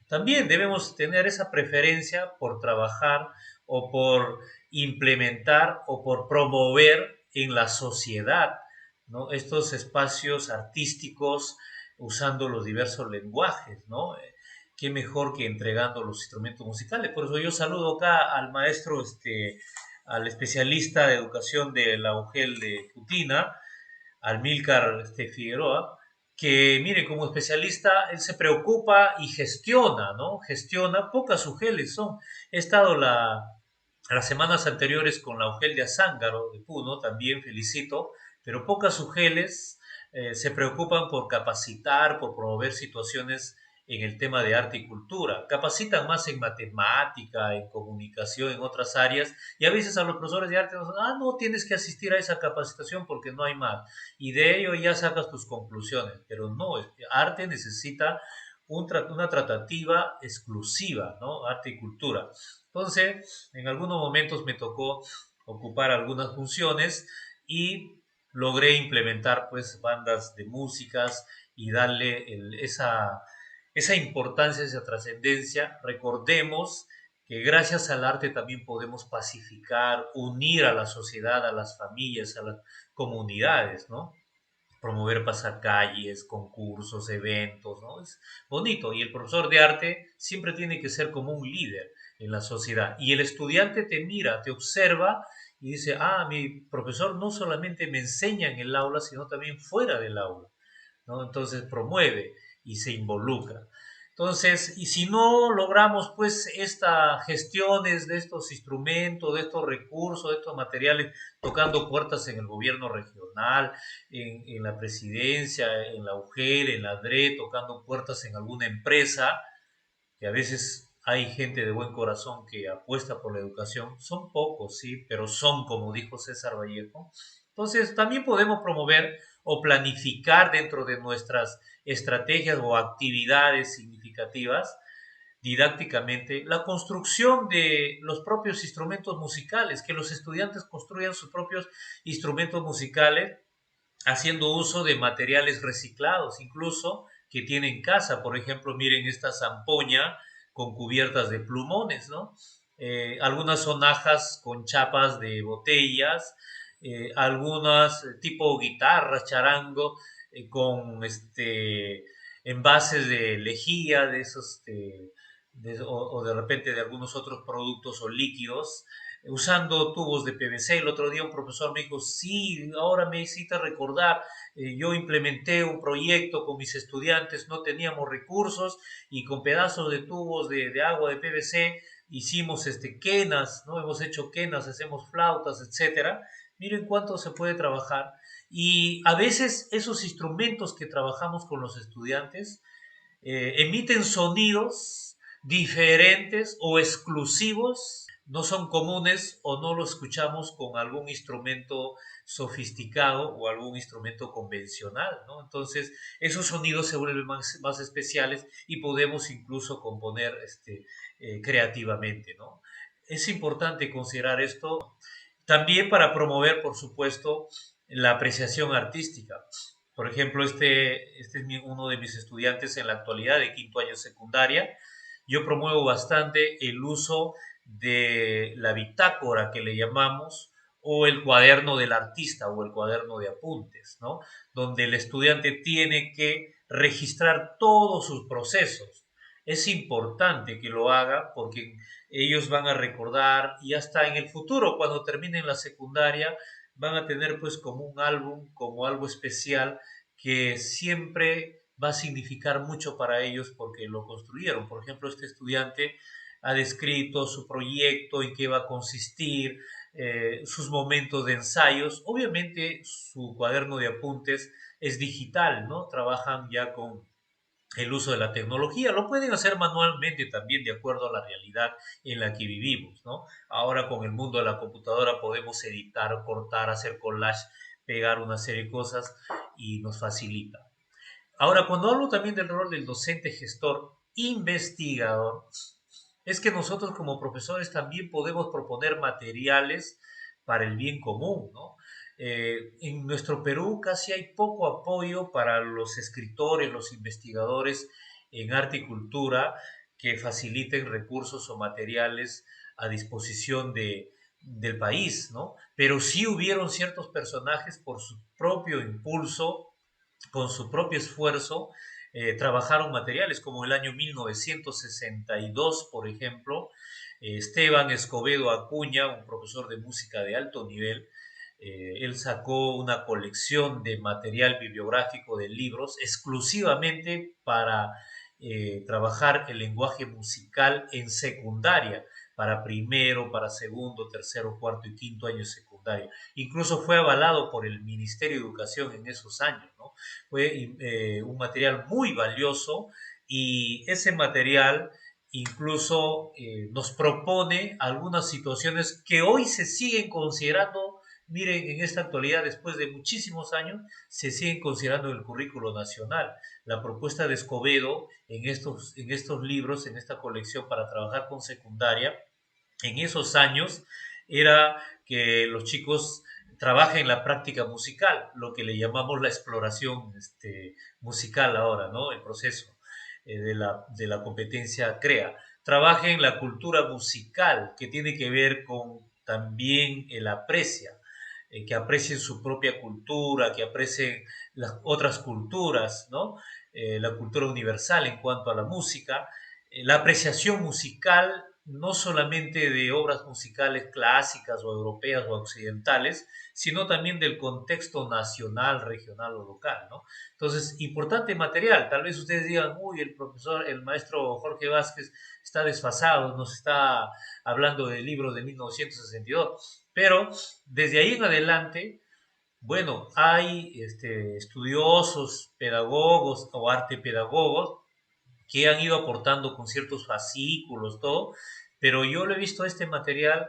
también debemos tener esa preferencia por trabajar o por implementar o por promover en la sociedad, ¿no? Estos espacios artísticos usando los diversos lenguajes, ¿no? Qué mejor que entregando los instrumentos musicales. Por eso yo saludo acá al maestro, al especialista de educación de la UGEL de Cutina, al Milcar Figueroa, que mire, como especialista, él se preocupa y gestiona, ¿no? Gestiona, pocas UGELes son. He estado las semanas anteriores con la UGEL de Azángaro, de Puno, también felicito, pero pocas UGELes se preocupan por capacitar, por promover situaciones en el tema de arte y cultura. Capacitan más en matemática, en comunicación, en otras áreas, y a veces a los profesores de arte nos dicen, no, tienes que asistir a esa capacitación porque no hay más, y de ello ya sacas tus conclusiones, pero no, arte necesita una tratativa exclusiva, ¿no? Arte y cultura. Entonces, en algunos momentos me tocó ocupar algunas funciones y logré implementar pues bandas de músicas y darle esa importancia, esa trascendencia. Recordemos que gracias al arte también podemos pacificar, unir a la sociedad, a las familias, a las comunidades, ¿no? Promover pasacalles, concursos, eventos, ¿no? Es bonito. Y el profesor de arte siempre tiene que ser como un líder en la sociedad. Y el estudiante te mira, te observa y dice, mi profesor no solamente me enseña en el aula, sino también fuera del aula, ¿no? Entonces promueve y se involucra. Entonces, y si no logramos pues estas gestiones de estos instrumentos, de estos recursos, de estos materiales, tocando puertas en el gobierno regional, en la presidencia, en la UGEL, en la DRE, tocando puertas en alguna empresa, que a veces hay gente de buen corazón que apuesta por la educación, son pocos, sí, pero son, como dijo César Vallejo. Entonces, también podemos promover o planificar dentro de nuestras estrategias o actividades significativas didácticamente la construcción de los propios instrumentos musicales, que los estudiantes construyan sus propios instrumentos musicales haciendo uso de materiales reciclados, incluso que tienen en casa. Por ejemplo, miren esta zampoña con cubiertas de plumones, ¿no? Algunas sonajas con chapas de botellas, algunas tipo guitarras, charango, con envases de lejía, de esos, o de repente de algunos otros productos o líquidos, usando tubos de PVC. El otro día un profesor me dijo, sí, ahora me hiciste recordar, yo implementé un proyecto con mis estudiantes, no teníamos recursos y con pedazos de tubos de agua de PVC hicimos quenas, ¿no? Hemos hecho quenas, hacemos flautas, etcétera. Miren cuánto se puede trabajar. Y a veces esos instrumentos que trabajamos con los estudiantes emiten sonidos diferentes o exclusivos, no son comunes o no lo escuchamos con algún instrumento sofisticado o algún instrumento convencional, ¿no? Entonces, esos sonidos se vuelven más especiales y podemos incluso componer creativamente, ¿no? Es importante considerar esto también para promover, por supuesto, la apreciación artística. Por ejemplo, este es uno de mis estudiantes en la actualidad de quinto año secundaria. Yo promuevo bastante el uso de la bitácora que le llamamos, o el cuaderno del artista o el cuaderno de apuntes, ¿no? Donde el estudiante tiene que registrar todos sus procesos. Es importante que lo haga porque ellos van a recordar y hasta en el futuro, cuando terminen la secundaria, van a tener pues como un álbum, como algo especial que siempre va a significar mucho para ellos porque lo construyeron. Por ejemplo, este estudiante ha descrito su proyecto, en qué va a consistir, sus momentos de ensayos. Obviamente su cuaderno de apuntes es digital, ¿no? Trabajan ya con el uso de la tecnología. Lo pueden hacer manualmente también de acuerdo a la realidad en la que vivimos, ¿no? Ahora con el mundo de la computadora podemos editar, cortar, hacer collage, pegar una serie de cosas y nos facilita. Ahora, cuando hablo también del rol del docente gestor investigador, es que nosotros como profesores también podemos proponer materiales para el bien común, ¿no? En nuestro Perú casi hay poco apoyo para los escritores, los investigadores en arte y cultura que faciliten recursos o materiales a disposición del país, ¿no? Pero sí hubieron ciertos personajes por su propio impulso, con su propio esfuerzo, trabajaron materiales como el año 1962, por ejemplo, Esteban Escobedo Acuña, un profesor de música de alto nivel, él sacó una colección de material bibliográfico de libros exclusivamente para trabajar el lenguaje musical en secundaria, para primero, para segundo, tercero, cuarto y quinto año de secundaria. Incluso fue avalado por el Ministerio de Educación en esos años, ¿no? Fue un material muy valioso y ese material incluso nos propone algunas situaciones que hoy se siguen considerando. Miren, en esta actualidad, después de muchísimos años, se siguen considerando en el currículo nacional. La propuesta de Escobedo en estos libros, en esta colección para trabajar con secundaria, en esos años, era que los chicos trabajen en la práctica musical, lo que le llamamos la exploración musical ahora, ¿no? El proceso de la competencia CREA. Trabajen en la cultura musical, que tiene que ver con también el aprecia, que aprecien su propia cultura, que aprecien las otras culturas, ¿no? La cultura universal en cuanto a la música. La apreciación musical no solamente de obras musicales clásicas o europeas o occidentales, sino también del contexto nacional, regional o local, ¿no? Entonces, importante material. Tal vez ustedes digan, uy, el maestro Jorge Vázquez está desfasado, nos está hablando de libros de 1962, pero desde ahí en adelante, bueno, hay estudiosos, pedagogos o artepedagogos que han ido aportando con ciertos fascículos, todo, pero yo lo he visto este material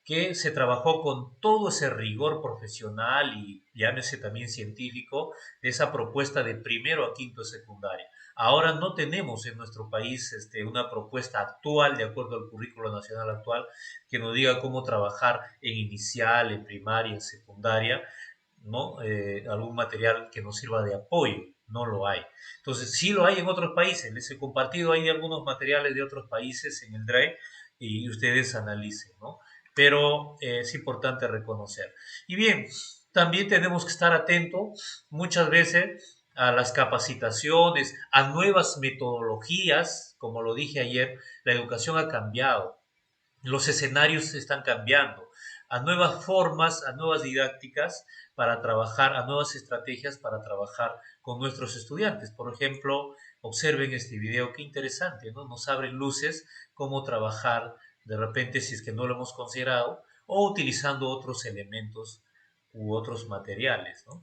que se trabajó con todo ese rigor profesional y llámese también científico de esa propuesta de primero a quinto de secundaria. Ahora no tenemos en nuestro país una propuesta actual, de acuerdo al currículo nacional actual, que nos diga cómo trabajar en inicial, en primaria, en secundaria, ¿no? Algún material que nos sirva de apoyo, no lo hay. Entonces, sí lo hay en otros países, les he compartido ahí algunos materiales de otros países en el Drive y ustedes analicen, ¿no? Pero es importante reconocer. Y bien, también tenemos que estar atentos muchas veces a las capacitaciones, a nuevas metodologías, como lo dije ayer, la educación ha cambiado, los escenarios están cambiando, a nuevas formas, a nuevas didácticas para trabajar, a nuevas estrategias para trabajar con nuestros estudiantes. Por ejemplo, observen este video, qué interesante, ¿no? Nos abren luces cómo trabajar de repente si es que no lo hemos considerado o utilizando otros elementos u otros materiales, ¿no?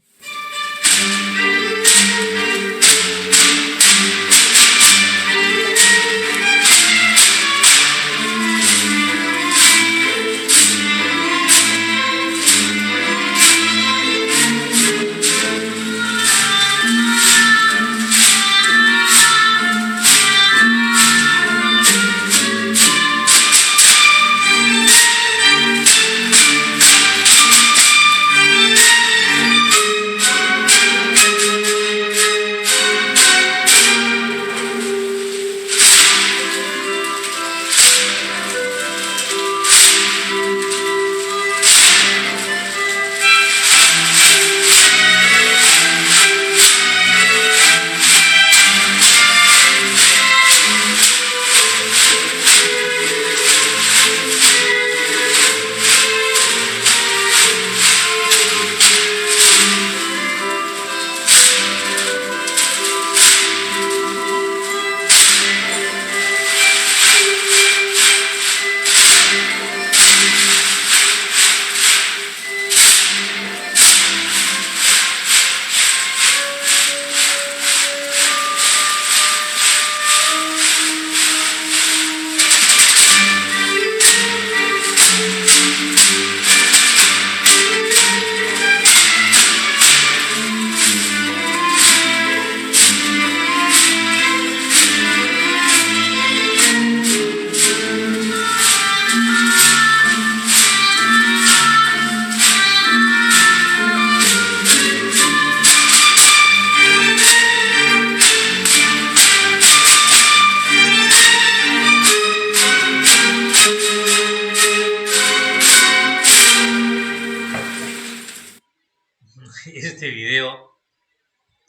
Este video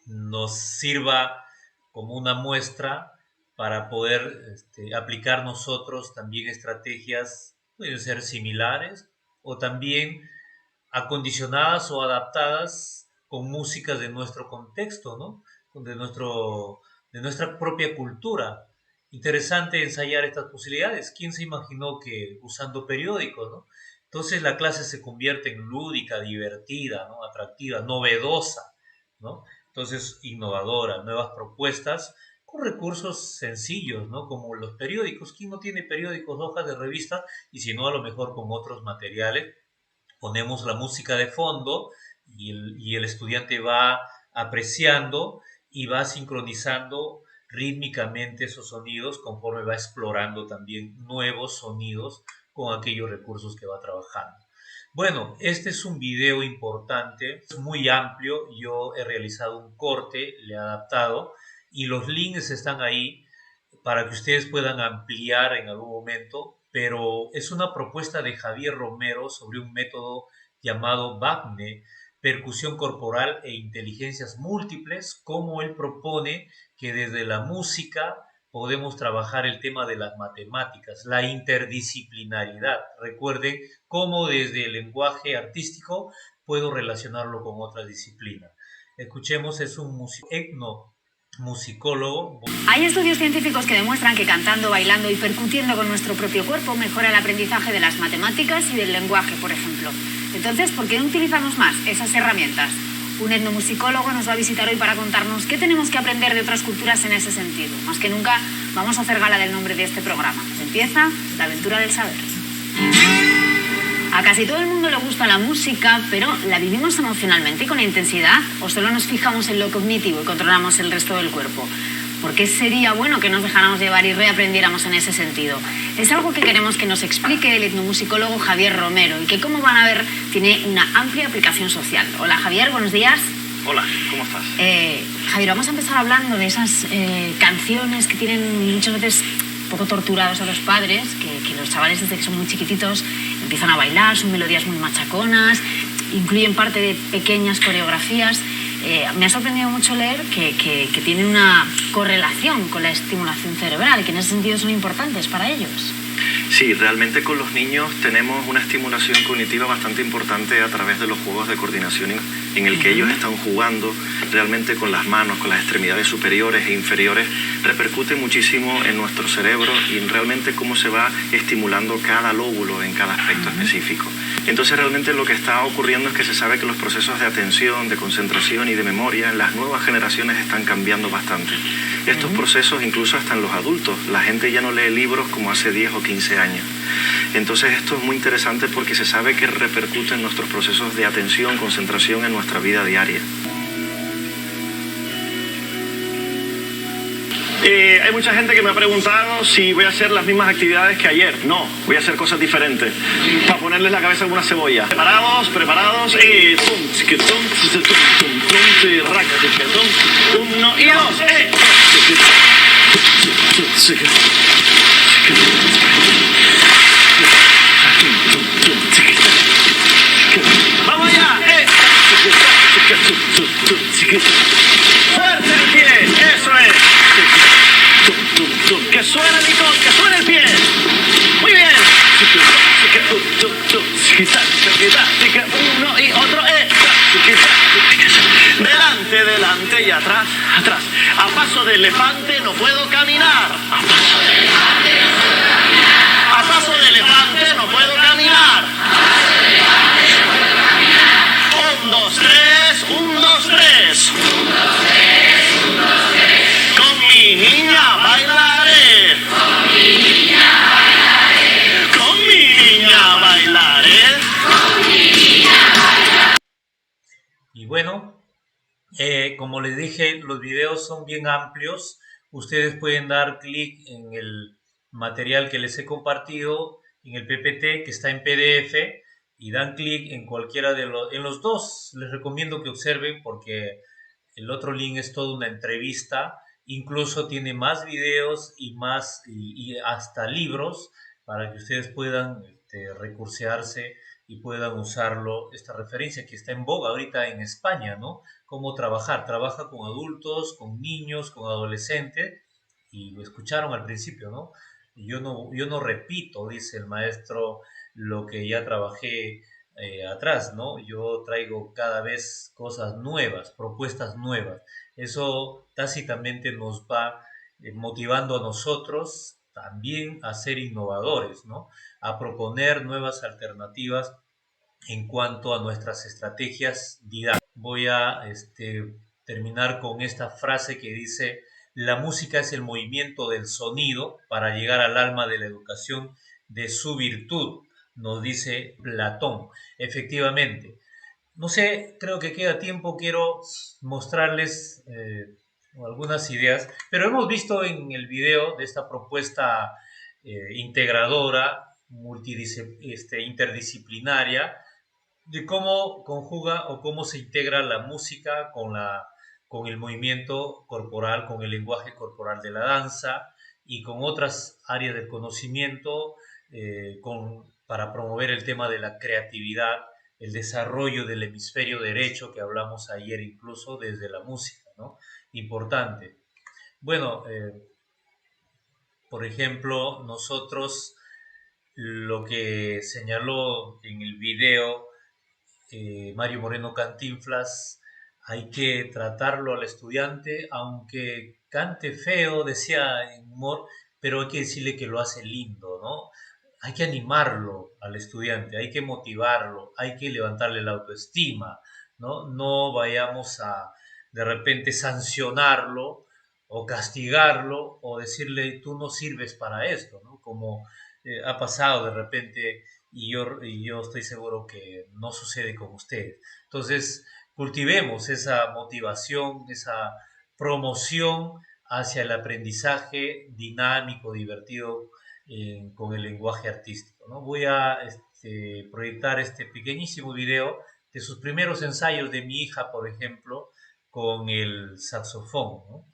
nos sirva como una muestra para poder aplicar nosotros también estrategias, pueden ser similares o también acondicionadas o adaptadas con músicas de nuestro contexto, ¿no? De nuestra propia cultura. Interesante ensayar estas posibilidades. ¿Quién se imaginó que usando periódicos, ¿no? Entonces la clase se convierte en lúdica, divertida, ¿no? Atractiva, novedosa, ¿no? Entonces innovadora, nuevas propuestas con recursos sencillos, ¿no? Como los periódicos. ¿Quién no tiene periódicos, hojas de revista? Y si no, a lo mejor con otros materiales ponemos la música de fondo y el estudiante va apreciando y va sincronizando rítmicamente esos sonidos conforme va explorando también nuevos sonidos con aquellos recursos que va trabajando. Bueno, este es un video importante, es muy amplio, yo he realizado un corte, le he adaptado y los links están ahí para que ustedes puedan ampliar en algún momento, pero es una propuesta de Javier Romero sobre un método llamado BAPNE, percusión corporal e inteligencias múltiples, como él propone que desde la música podemos trabajar el tema de las matemáticas, la interdisciplinaridad. Recuerden cómo desde el lenguaje artístico puedo relacionarlo con otra disciplina. Escuchemos, es un etnomusicólogo. Hay estudios científicos que demuestran que cantando, bailando y percutiendo con nuestro propio cuerpo mejora el aprendizaje de las matemáticas y del lenguaje, por ejemplo. Entonces, ¿por qué no utilizamos más esas herramientas? Un etnomusicólogo nos va a visitar hoy para contarnos qué tenemos que aprender de otras culturas en ese sentido. Más que nunca, vamos a hacer gala del nombre de este programa. Empieza la aventura del saber. A casi todo el mundo le gusta la música, pero ¿la vivimos emocionalmente y con intensidad? ¿O solo nos fijamos en lo cognitivo y controlamos el resto del cuerpo? ¿Por qué sería bueno que nos dejáramos llevar y reaprendiéramos en ese sentido? Es algo que queremos que nos explique el etnomusicólogo Javier Romero y que, como van a ver, tiene una amplia aplicación social. Hola Javier, buenos días. Hola, ¿cómo estás? Javier, vamos a empezar hablando de esas canciones que tienen muchas veces un poco torturados a los padres, que los chavales desde que son muy chiquititos empiezan a bailar, son melodías muy machaconas, incluyen parte de pequeñas coreografías. Me ha sorprendido mucho leer que tienen una correlación con la estimulación cerebral y que en ese sentido son importantes para ellos. Sí, realmente con los niños tenemos una estimulación cognitiva bastante importante a través de los juegos de coordinación en el que ellos están jugando realmente con las manos, con las extremidades superiores e inferiores, repercute muchísimo en nuestro cerebro y en realmente cómo se va estimulando cada lóbulo en cada aspecto específico. Entonces realmente lo que está ocurriendo es que se sabe que los procesos de atención, de concentración y de memoria en las nuevas generaciones están cambiando bastante. Estos procesos incluso hasta en los adultos, la gente ya no lee libros como hace 10 o 15 años. Entonces esto es muy interesante porque se sabe que repercute en nuestros procesos de atención, concentración en nuestra vida diaria. Hay mucha gente que me ha preguntado si voy a hacer las mismas actividades que ayer. No, voy a hacer cosas diferentes. Para ponerles la cabeza en una cebolla. Preparados, preparados. Uno y dos. Vamos allá. Fuerte el pie. Eso es. Que suena Nicole, que suena el pie. Muy bien. Uno y otro. Delante, delante y atrás, atrás. A paso de elefante no puedo caminar. A paso de elefante no puedo caminar. A paso de elefante no puedo caminar. Un, dos, tres. Un, dos, tres. Un, dos, tres. Un, dos, tres. Con mi niña bailaré. Con mi niña bailaré. Con mi niña bailaré. Con mi niña bailaré. Y bueno, como les dije, los videos son bien amplios. Ustedes pueden dar clic en el material que les he compartido, en el PPT que está en PDF, y dan clic en cualquiera de los dos. Les recomiendo que observen porque el otro link es toda una entrevista. Incluso tiene más videos y hasta libros para que ustedes puedan recursearse y puedan usarlo, esta referencia que está en boga ahorita en España, ¿no? Cómo trabajar. Trabaja con adultos, con niños, con adolescentes, y lo escucharon al principio, ¿no? Yo no repito, dice el maestro, lo que ya trabajé atrás, ¿no? Yo traigo cada vez cosas nuevas, propuestas nuevas. Eso tácitamente nos va motivando a nosotros también a ser innovadores, ¿no? A proponer nuevas alternativas en cuanto a nuestras estrategias didácticas. Voy a terminar con esta frase que dice: la música es el movimiento del sonido para llegar al alma de la educación de su virtud, nos dice Platón. Efectivamente. No sé, creo que queda tiempo, quiero mostrarles algunas ideas, pero hemos visto en el video de esta propuesta integradora, interdisciplinaria, de cómo conjuga o cómo se integra la música con el movimiento corporal, con el lenguaje corporal de la danza y con otras áreas del conocimiento para promover el tema de la creatividad, el desarrollo del hemisferio derecho que hablamos ayer incluso desde la música, ¿no? Importante. Bueno, Por ejemplo, nosotros lo que señaló en el video Mario Moreno Cantinflas, hay que tratarlo al estudiante, aunque cante feo, decía en humor, pero hay que decirle que lo hace lindo, ¿no? Hay que animarlo al estudiante, hay que motivarlo, hay que levantarle la autoestima, ¿no? No vayamos a de repente sancionarlo o castigarlo o decirle tú no sirves para esto, ¿no? Como ha pasado de repente y yo estoy seguro que no sucede con ustedes. Entonces, cultivemos esa motivación, esa promoción hacia el aprendizaje dinámico, divertido con el lenguaje artístico, ¿no? Voy a proyectar este pequeñísimo video de sus primeros ensayos de mi hija, por ejemplo, con el saxofón, ¿no?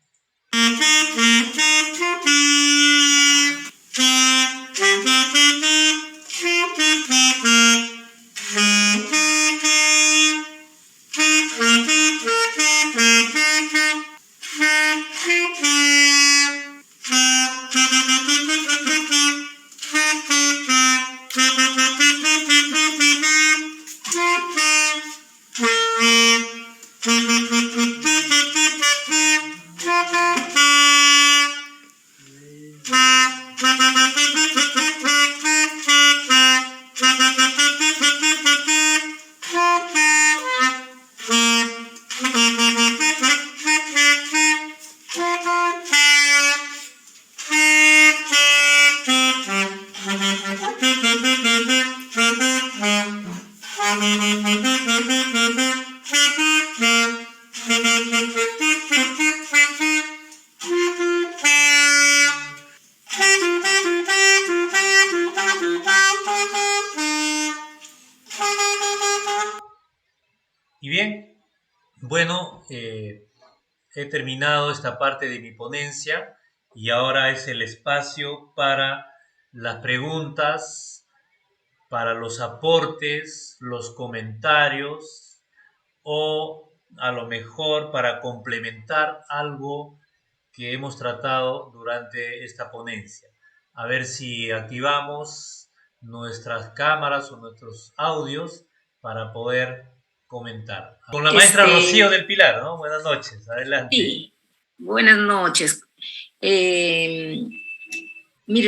Y bien, bueno, he terminado esta parte de mi ponencia y ahora es el espacio para las preguntas, para los aportes, los comentarios o a lo mejor para complementar algo que hemos tratado durante esta ponencia. A ver si activamos nuestras cámaras o nuestros audios para poder comentar. Con la maestra Rocío del Pilar, ¿no? Buenas noches, adelante. Sí, buenas noches. Mire,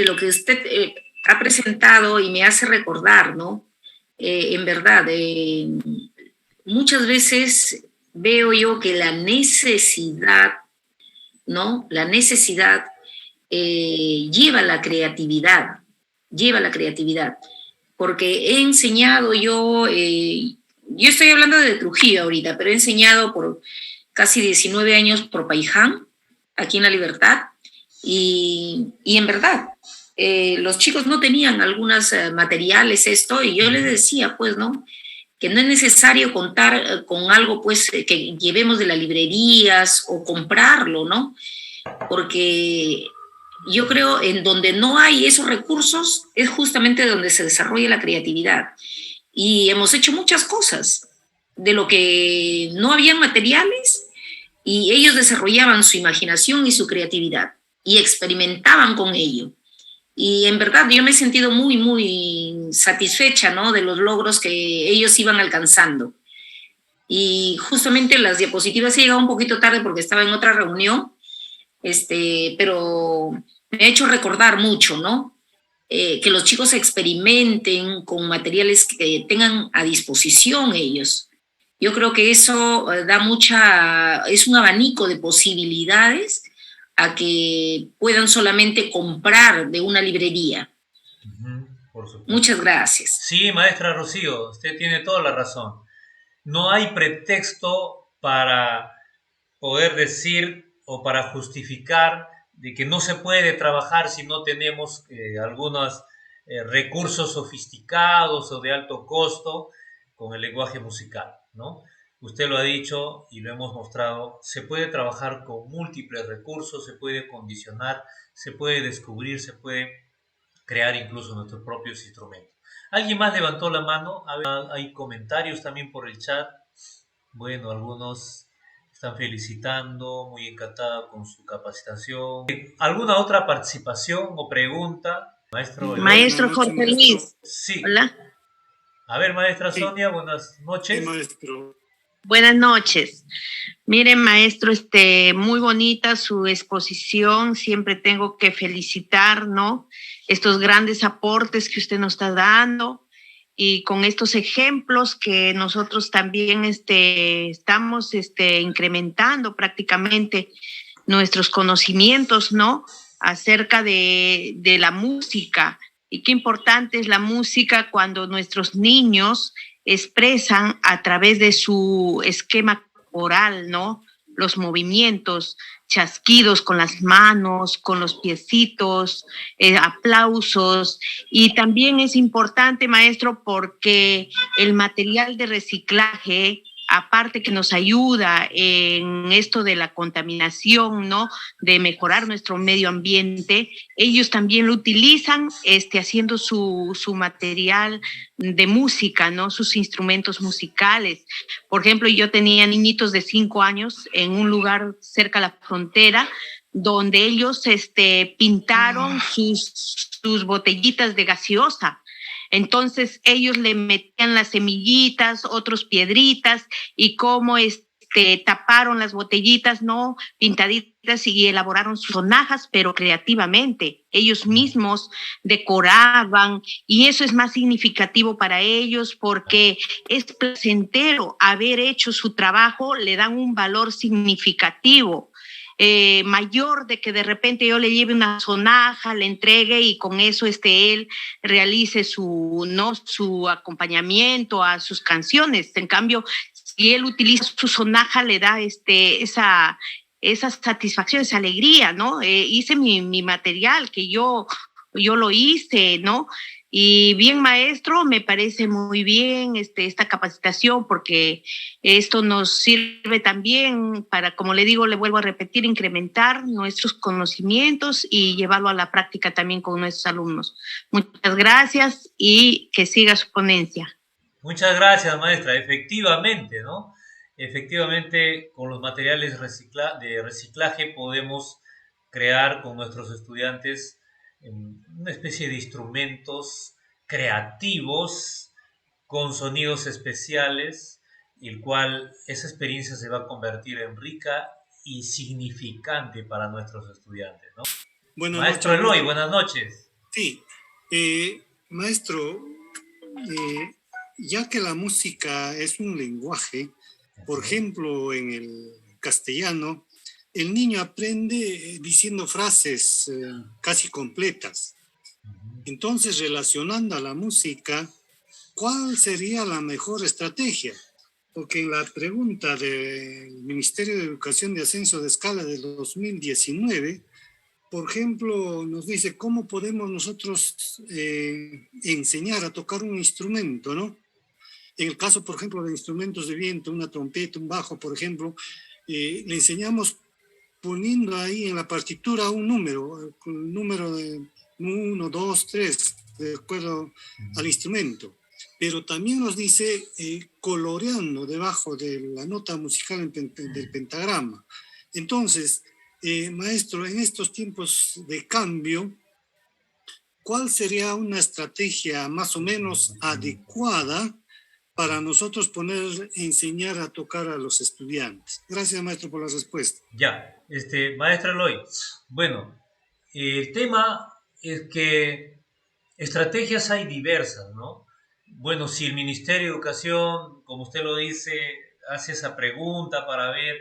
lo que usted ha presentado y me hace recordar, ¿no? En verdad, muchas veces veo yo que la necesidad, ¿no? La necesidad lleva a la creatividad, porque he enseñado yo estoy hablando de Trujillo ahorita, pero he enseñado por casi 19 años por Paiján, aquí en La Libertad, y en verdad, los chicos no tenían algunos materiales y yo les decía, pues, ¿no? Que no es necesario contar con algo, pues, que llevemos de las librerías o comprarlo, ¿no? Porque yo creo en donde no hay esos recursos es justamente donde se desarrolla la creatividad. Y hemos hecho muchas cosas de lo que no habían materiales y ellos desarrollaban su imaginación y su creatividad y experimentaban con ello. Y en verdad yo me he sentido muy, muy satisfecha, ¿no? De los logros que ellos iban alcanzando. Y justamente las diapositivas he llegado un poquito tarde porque estaba en otra reunión, pero me ha hecho recordar mucho, ¿no? Que los chicos experimenten con materiales que tengan a disposición ellos. Yo creo que eso es un abanico de posibilidades a que puedan solamente comprar de una librería. Por supuesto. Muchas gracias. Sí, maestra Rocío, usted tiene toda la razón. No hay pretexto para poder decir o para justificar de que no se puede trabajar si no tenemos algunos recursos sofisticados o de alto costo con el lenguaje musical, ¿no? Usted lo ha dicho y lo hemos mostrado, se puede trabajar con múltiples recursos, se puede condicionar, se puede descubrir, se puede crear incluso nuestros propios instrumentos. ¿Alguien más levantó la mano? A ver, hay comentarios también por el chat. Bueno, algunos están felicitando, muy encantada con su capacitación. ¿Alguna otra participación o pregunta, maestro Eloy? Maestro Jorge Luis. Sí. Hola. A ver, maestra Sí. Sonia, buenas noches. Sí, maestro. Buenas noches. Miren, maestro, muy bonita su exposición. Siempre tengo que felicitar, ¿no? Estos grandes aportes que usted nos está dando y con estos ejemplos que nosotros también estamos incrementando prácticamente nuestros conocimientos, ¿no? Acerca de la música. Y qué importante es la música cuando nuestros niños expresan a través de su esquema corporal, ¿no? Los movimientos, chasquidos con las manos, con los piecitos, aplausos. Y también es importante, maestro, porque el material de reciclaje, aparte que nos ayuda en esto de la contaminación, ¿no? De mejorar nuestro medio ambiente, ellos también lo utilizan haciendo su material de música, ¿no? Sus instrumentos musicales. Por ejemplo, yo tenía niñitos de 5 años en un lugar cerca de la frontera donde ellos pintaron sus botellitas de gaseosa. Entonces ellos le metían las semillitas, otros piedritas y cómo taparon las botellitas, ¿no? Pintaditas y elaboraron sus sonajas, pero creativamente. Ellos mismos decoraban y eso es más significativo para ellos porque es placentero haber hecho su trabajo, le dan un valor significativo. Mayor de que de repente yo le lleve una sonaja, le entregue y con eso él realice su acompañamiento a sus canciones. En cambio, si él utiliza su sonaja, le da esa satisfacción, esa alegría, ¿no? Hice mi material que yo lo hice, ¿no? Y bien, maestro, me parece muy bien esta capacitación porque esto nos sirve también para, como le digo, le vuelvo a repetir, incrementar nuestros conocimientos y llevarlo a la práctica también con nuestros alumnos. Muchas gracias y que siga su ponencia. Muchas gracias, maestra. Efectivamente, ¿no? Efectivamente, con los materiales de reciclaje podemos crear con nuestros estudiantes una especie de instrumentos creativos con sonidos especiales, el cual esa experiencia se va a convertir en rica y significante para nuestros estudiantes, ¿no? Maestro Eloy, buenas noches. Sí, maestro, ya que la música es un lenguaje, por ejemplo, en el castellano, el niño aprende diciendo frases casi completas. Entonces, relacionando a la música, ¿cuál sería la mejor estrategia? Porque en la pregunta del Ministerio de Educación de Ascenso de Escala del 2019, por ejemplo, nos dice cómo podemos nosotros enseñar a tocar un instrumento, ¿no? En el caso, por ejemplo, de instrumentos de viento, una trompeta, un bajo, por ejemplo, le enseñamos poniendo ahí en la partitura un número, el número de 1, 2, 3, de acuerdo al instrumento. Pero también nos dice coloreando debajo de la nota musical del pentagrama. Entonces, maestro, en estos tiempos de cambio, ¿cuál sería una estrategia más o menos adecuada para nosotros enseñar a tocar a los estudiantes? Gracias, maestro, por la respuesta. Ya, maestra Eloy, bueno, el tema es que estrategias hay diversas, ¿no? Bueno, si el Ministerio de Educación, como usted lo dice, hace esa pregunta para ver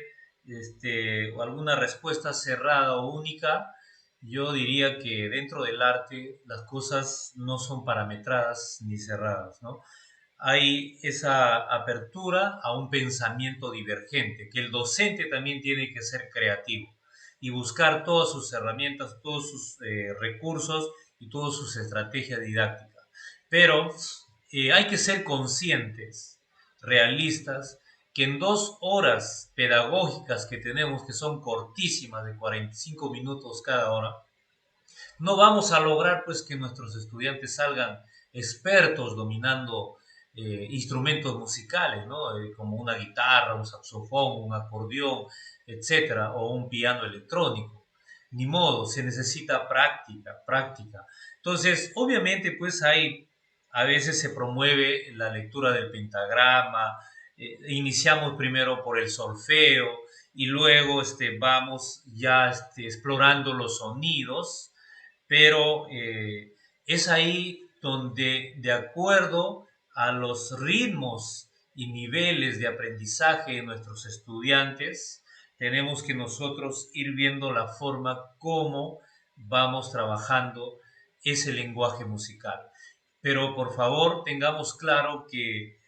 alguna respuesta cerrada o única, yo diría que dentro del arte las cosas no son parametradas ni cerradas, ¿no? Hay esa apertura a un pensamiento divergente, que el docente también tiene que ser creativo y buscar todas sus herramientas, todos sus recursos y todas sus estrategias didácticas. Pero hay que ser conscientes, realistas, que en 2 horas pedagógicas que tenemos, que son cortísimas, de 45 minutos cada hora, no vamos a lograr pues que nuestros estudiantes salgan expertos dominando instrumentos musicales, ¿no? Como una guitarra, un saxofón, un acordeón, etcétera, o un piano electrónico. Ni modo, se necesita práctica, práctica. Entonces, obviamente, pues a veces se promueve la lectura del pentagrama, iniciamos primero por el solfeo y luego vamos ya explorando los sonidos, pero es ahí donde, de acuerdo a los ritmos y niveles de aprendizaje de nuestros estudiantes, tenemos que nosotros ir viendo la forma como vamos trabajando ese lenguaje musical. Pero por favor tengamos claro que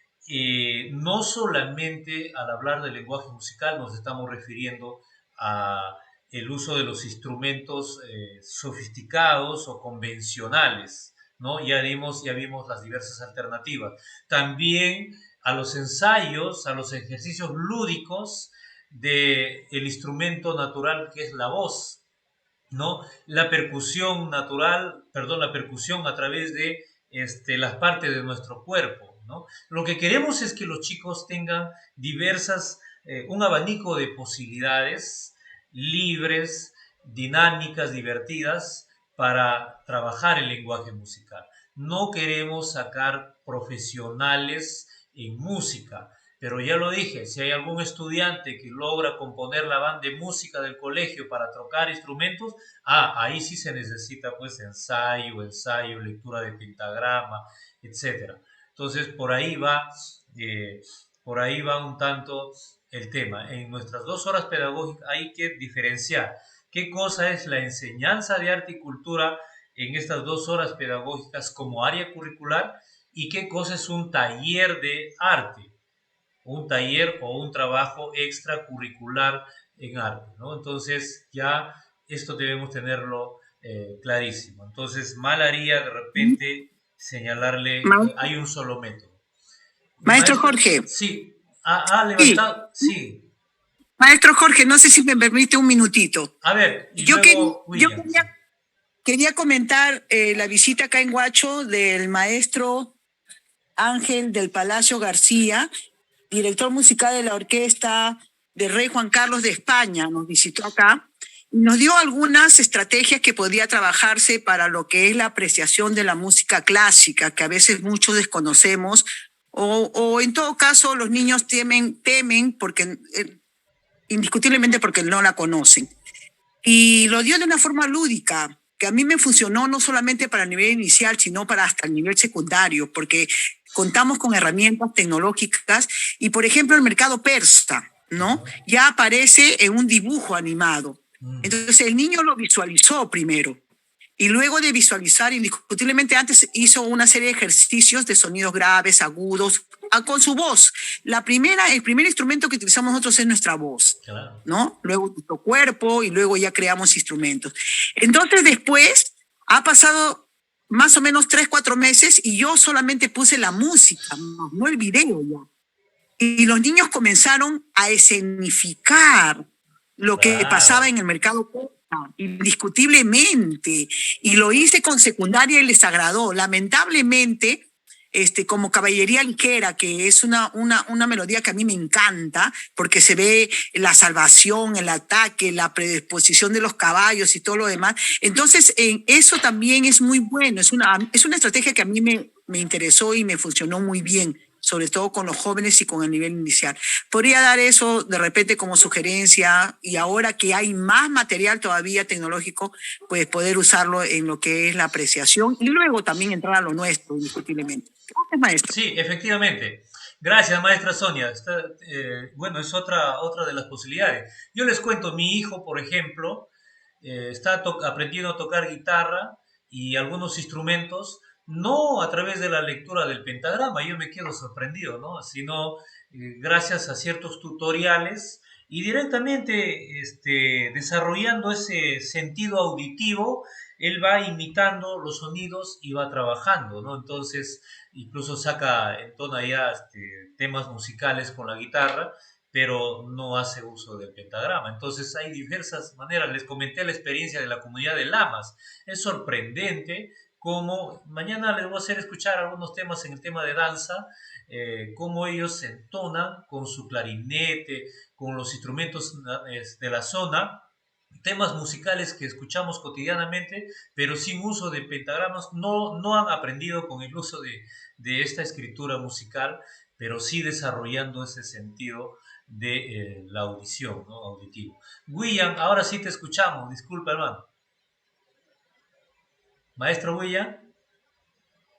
no solamente al hablar del lenguaje musical nos estamos refiriendo a el uso de los instrumentos sofisticados o convencionales, ¿no? Ya vimos las diversas alternativas. También a los ensayos, a los ejercicios lúdicos del instrumento natural que es la voz, ¿no? La percusión natural, perdón, la percusión a través de las partes de nuestro cuerpo, ¿no? Lo que queremos es que los chicos tengan un abanico de posibilidades libres, dinámicas, divertidas para trabajar el lenguaje musical. No queremos sacar profesionales en música, pero ya lo dije, si hay algún estudiante que logra componer la banda de música del colegio para tocar instrumentos, ahí sí se necesita pues ensayo, lectura de pentagrama, etcétera. Entonces por ahí va un tanto el tema. En nuestras 2 horas pedagógicas hay que diferenciar qué cosa es la enseñanza de arte y cultura en estas 2 horas pedagógicas como área curricular y qué cosa es un taller de arte, un taller o un trabajo extracurricular en arte, ¿no? Entonces ya esto debemos tenerlo clarísimo. Entonces mal haría de repente señalarle que hay un solo método. Maestro Jorge. Sí, ha levantado, sí. Maestro Jorge, no sé si me permite un minutito. A ver, yo quería comentar la visita acá en Huacho del maestro Ángel del Palacio García, director musical de la orquesta del Rey Juan Carlos de España. Nos visitó acá y nos dio algunas estrategias que podría trabajarse para lo que es la apreciación de la música clásica, que a veces muchos desconocemos, o en todo caso los niños temen porque indiscutiblemente porque no la conocen. Y lo dio de una forma lúdica, que a mí me funcionó no solamente para el nivel inicial, sino para hasta el nivel secundario, porque contamos con herramientas tecnológicas y, por ejemplo, el mercado persa, ¿no? Ya aparece en un dibujo animado. Entonces el niño lo visualizó primero y luego de visualizar, indiscutiblemente antes hizo una serie de ejercicios de sonidos graves, agudos, con su voz. El primer instrumento que utilizamos nosotros es nuestra voz, ¿no? Luego nuestro cuerpo y luego ya creamos instrumentos. Entonces después ha pasado más o menos 3-4 meses y yo solamente puse la música, no el video ya. Y los niños comenzaron a escenificar lo que pasaba en el mercado indiscutiblemente, y lo hice con secundaria y les agradó. Lamentablemente, como Caballería Ligera, que es una melodía que a mí me encanta, porque se ve la salvación, el ataque, la predisposición de los caballos y todo lo demás. Entonces, eso también es muy bueno, es una estrategia que a mí me interesó y me funcionó muy bien, sobre todo con los jóvenes y con el nivel inicial. Podría dar eso de repente como sugerencia, y ahora que hay más material todavía tecnológico, pues poder usarlo en lo que es la apreciación y luego también entrar a lo nuestro, indiscutiblemente. Gracias, maestro. Sí, efectivamente. Gracias, maestra Sonia. Bueno, es otra de las posibilidades. Yo les cuento, mi hijo, por ejemplo, está aprendiendo a tocar guitarra y algunos instrumentos, no a través de la lectura del pentagrama, yo me quedo sorprendido, ¿no? Sino gracias a ciertos tutoriales y directamente desarrollando ese sentido auditivo, él va imitando los sonidos y va trabajando, ¿no? Entonces, incluso entona ya temas musicales con la guitarra, pero no hace uso del pentagrama. Entonces hay diversas maneras. Les comenté la experiencia de la comunidad de Lamas. Es sorprendente cómo, mañana les voy a hacer escuchar algunos temas en el tema de danza, cómo ellos se entonan con su clarinete, con los instrumentos de la zona, temas musicales que escuchamos cotidianamente, pero sin uso de pentagramas. No han aprendido con el uso de esta escritura musical, pero sí desarrollando ese sentido de la audición, ¿no? Auditivo. William, ahora sí te escuchamos, disculpa, hermano. Maestro William.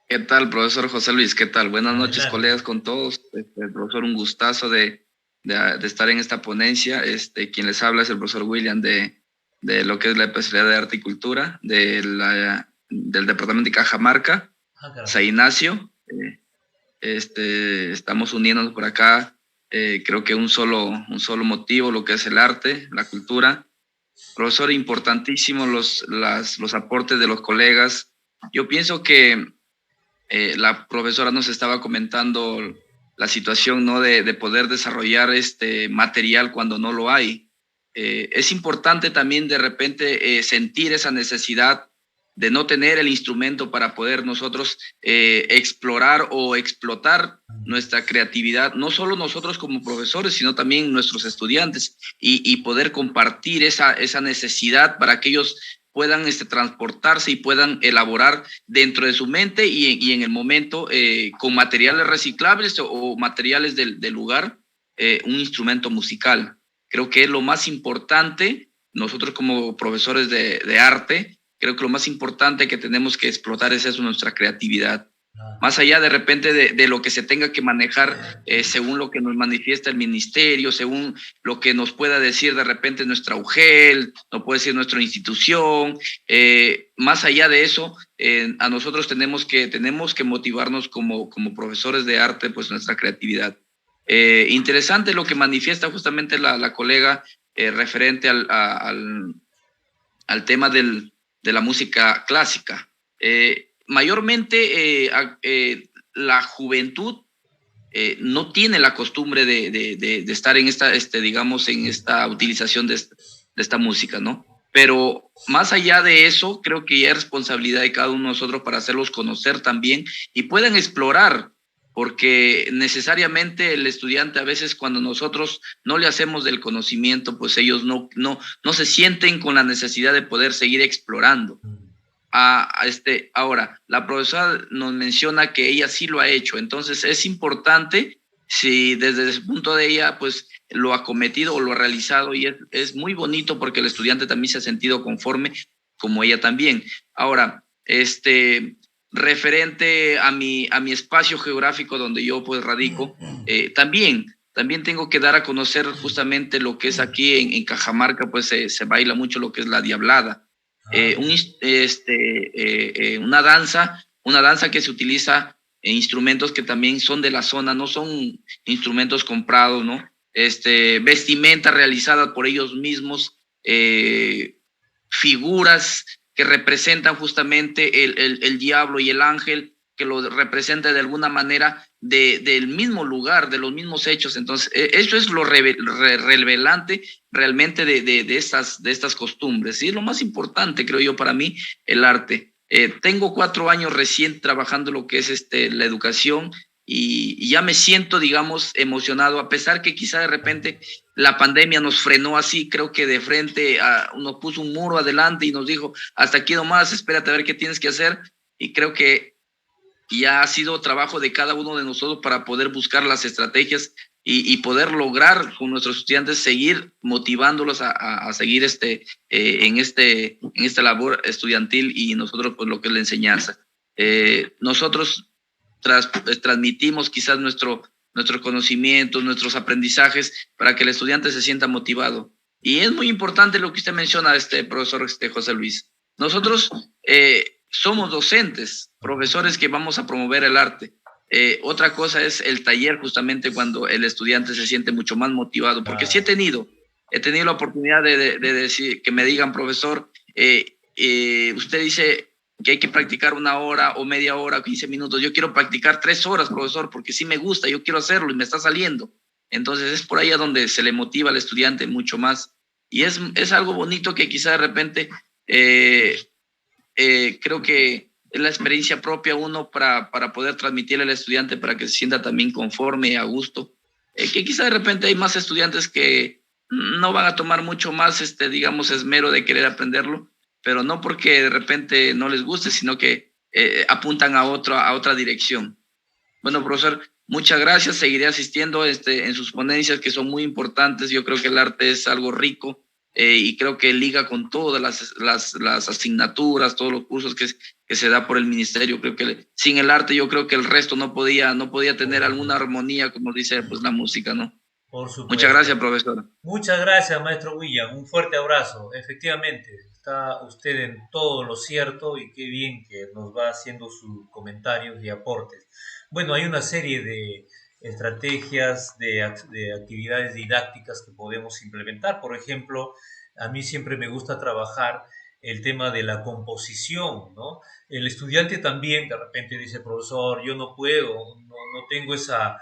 ¿Qué tal, profesor José Luis? ¿Qué tal? Buenas noches, Adelante. colegas, con todos. Profesor, un gustazo de estar en esta ponencia. Quien les habla es el profesor William de lo que es la especialidad de arte y cultura del departamento de Cajamarca, San Ignacio. Estamos uniéndonos por acá. Creo que un solo motivo, lo que es el arte, la cultura. Profesor, importantísimo los aportes de los colegas. Yo pienso que la profesora nos estaba comentando la situación, ¿no?, de poder desarrollar este material cuando no lo hay. Es importante también de repente sentir esa necesidad de no tener el instrumento para poder nosotros explorar o explotar nuestra creatividad, no solo nosotros como profesores, sino también nuestros estudiantes, y poder compartir esa necesidad para que ellos puedan transportarse y puedan elaborar dentro de su mente y en el momento con materiales reciclables o materiales del lugar un instrumento musical. Creo que es lo más importante. Nosotros como profesores de arte, creo que lo más importante que tenemos que explotar es eso, nuestra creatividad. Más allá de repente de lo que se tenga que manejar según lo que nos manifiesta el ministerio, según lo que nos pueda decir de repente nuestra UGEL, nos puede decir nuestra institución, más allá de eso, a nosotros tenemos que motivarnos como profesores de arte, pues nuestra creatividad. Interesante lo que manifiesta justamente la colega referente al tema de la música clásica. Mayormente la juventud no tiene la costumbre de estar en digamos, en esta utilización de esta música, ¿no? Pero más allá de eso, creo que ya es responsabilidad de cada uno de nosotros para hacerlos conocer también y puedan explorar, porque necesariamente el estudiante a veces cuando nosotros no le hacemos del conocimiento, pues ellos no se sienten con la necesidad de poder seguir explorando. Ahora, la profesora nos menciona que ella sí lo ha hecho, entonces es importante si desde ese punto de ella pues lo ha cometido o lo ha realizado, y es muy bonito porque el estudiante también se ha sentido conforme como ella también. Ahora, referente a mi espacio geográfico donde yo pues radico, también tengo que dar a conocer justamente lo que es aquí en Cajamarca, pues se baila mucho lo que es la diablada. Una danza que se utiliza en instrumentos que también son de la zona, no son instrumentos comprados, ¿no? Vestimenta realizada por ellos mismos, figuras que representan justamente el diablo y el ángel, que lo representa de alguna manera del mismo lugar, de los mismos hechos. Entonces, eso es lo revelante realmente de estas costumbres. Y es lo más importante, creo yo, para mí, el arte. Tengo 4 años recién trabajando lo que es la educación, y ya me siento, digamos, emocionado, a pesar que quizá de repente la pandemia nos frenó así, creo que de frente nos puso un muro adelante y nos dijo, hasta aquí nomás, espérate a ver qué tienes que hacer, y creo que ya ha sido trabajo de cada uno de nosotros para poder buscar las estrategias y poder lograr con nuestros estudiantes seguir motivándolos a seguir en esta labor estudiantil, y nosotros pues lo que es la enseñanza. Nosotros transmitimos quizás nuestros conocimientos, nuestros aprendizajes para que el estudiante se sienta motivado. Y es muy importante lo que usted menciona, profesor José Luis. Nosotros somos docentes, profesores que vamos a promover el arte. Otra cosa es el taller, justamente cuando el estudiante se siente mucho más motivado, porque sí he tenido la oportunidad de decir, que me digan, profesor, usted dice que hay que practicar 1 hora o media hora, 15 minutos. Yo quiero practicar 3 horas, profesor, porque sí me gusta, yo quiero hacerlo y me está saliendo. Entonces es por ahí a donde se le motiva al estudiante mucho más. Y es algo bonito que quizá de repente creo que es la experiencia propia uno para poder transmitirle al estudiante para que se sienta también conforme y a gusto. Que quizá de repente hay más estudiantes que no van a tomar mucho más, digamos, esmero de querer aprenderlo, pero no porque de repente no les guste, sino que apuntan a otra dirección. Bueno, profesor, muchas gracias. Seguiré asistiendo en sus ponencias, que son muy importantes. Yo creo que el arte es algo rico y creo que liga con todas las asignaturas, todos los cursos que se da por el ministerio. Creo que sin el arte yo creo que el resto no podía tener alguna armonía, como dice pues la música, ¿no? Por supuesto. Muchas gracias, profesor. Muchas gracias, maestro William. Un fuerte abrazo. Efectivamente, está usted en todo lo cierto y qué bien que nos va haciendo sus comentarios y aportes. Bueno, hay una serie de estrategias, de actividades didácticas que podemos implementar. Por ejemplo, a mí siempre me gusta trabajar el tema de la composición, ¿no? El estudiante también de repente dice, profesor, yo no puedo, no tengo esa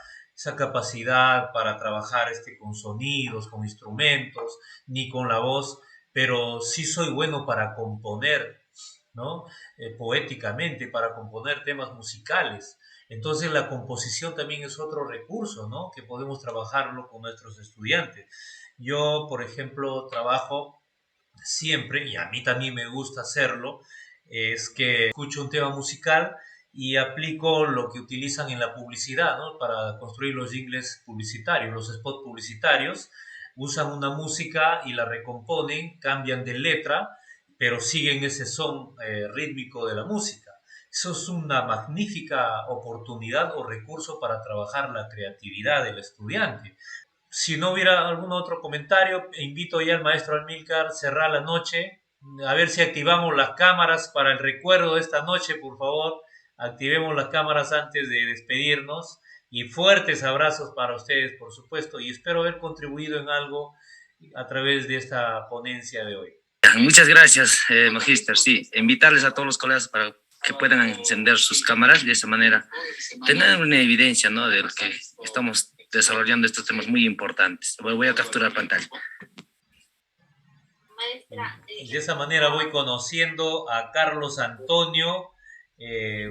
capacidad para trabajar con sonidos, con instrumentos, ni con la voz, pero sí soy bueno para componer, ¿no? Poéticamente, para componer temas musicales. Entonces la composición también es otro recurso, ¿no? Que podemos trabajarlo con nuestros estudiantes. Yo, por ejemplo, trabajo siempre, y a mí también me gusta hacerlo, es que escucho un tema musical y aplico lo que utilizan en la publicidad, ¿no? Para construir los jingles publicitarios, los spots publicitarios. Usan una música y la recomponen, cambian de letra, pero siguen ese son rítmico de la música. Eso es una magnífica oportunidad o recurso para trabajar la creatividad del estudiante. Si no hubiera algún otro comentario, invito ya al maestro Amílcar a cerrar la noche, a ver si activamos las cámaras para el recuerdo de esta noche, por favor. Activemos las cámaras antes de despedirnos y fuertes abrazos para ustedes, por supuesto, y espero haber contribuido en algo a través de esta ponencia de hoy. Muchas gracias, Magíster. Sí, invitarles a todos los colegas para que puedan encender sus cámaras, de esa manera tener una evidencia, ¿no?, de que estamos desarrollando estos temas muy importantes. Voy a capturar pantalla. De esa manera voy conociendo a Carlos Antonio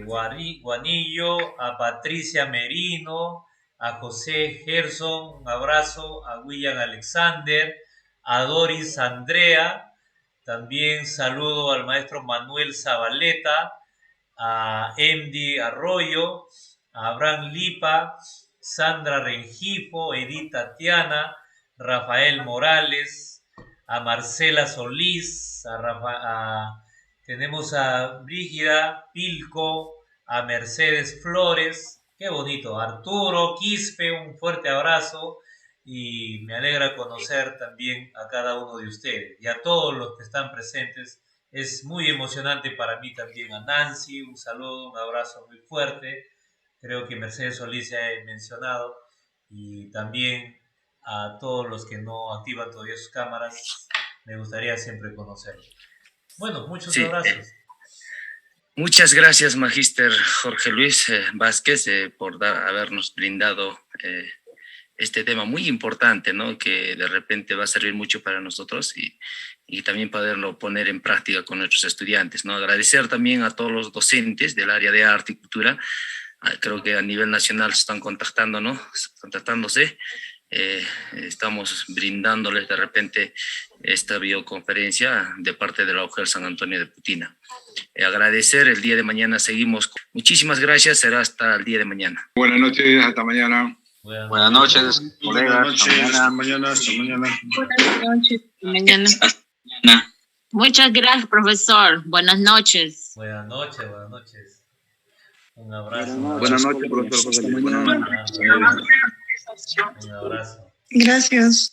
Guanillo, a Patricia Merino, a José Gerson, un abrazo, a William Alexander, a Doris Andrea, también saludo al maestro Manuel Zabaleta, a Emdy Arroyo, a Abraham Lipa, Sandra Rengifo, Edith Tatiana, Rafael Morales, a Marcela Solís, tenemos a Brígida Pilco, a Mercedes Flores, qué bonito, Arturo Quispe, un fuerte abrazo y me alegra conocer también a cada uno de ustedes y a todos los que están presentes. Es muy emocionante para mí también. A Nancy, un saludo, un abrazo muy fuerte. Creo que Mercedes Solís se ha mencionado y también a todos los que no activan todavía sus cámaras. Me gustaría siempre conocerlos. Bueno, muchos abrazos. Muchas gracias, Magíster Jorge Luis Vázquez, por habernos brindado este tema muy importante, ¿no?, que de repente va a servir mucho para nosotros y también poderlo poner en práctica con nuestros estudiantes, ¿no? Agradecer también a todos los docentes del área de arte y cultura. Creo que a nivel nacional se están contactando, ¿no?, contactándose. Estamos brindándoles de repente esta videoconferencia de parte de la UGEL San Antonio de Putina. Agradecer, el día de mañana seguimos. Muchísimas gracias, será hasta el día de mañana. Buenas noches, hasta mañana. Buenas noches, colegas. Buenas noches, hasta mañana. Buenas noches, mañana. Muchas gracias, profesor. Buenas noches. Buenas noches. Un abrazo. Buenas noches, profesor. Un abrazo. Gracias.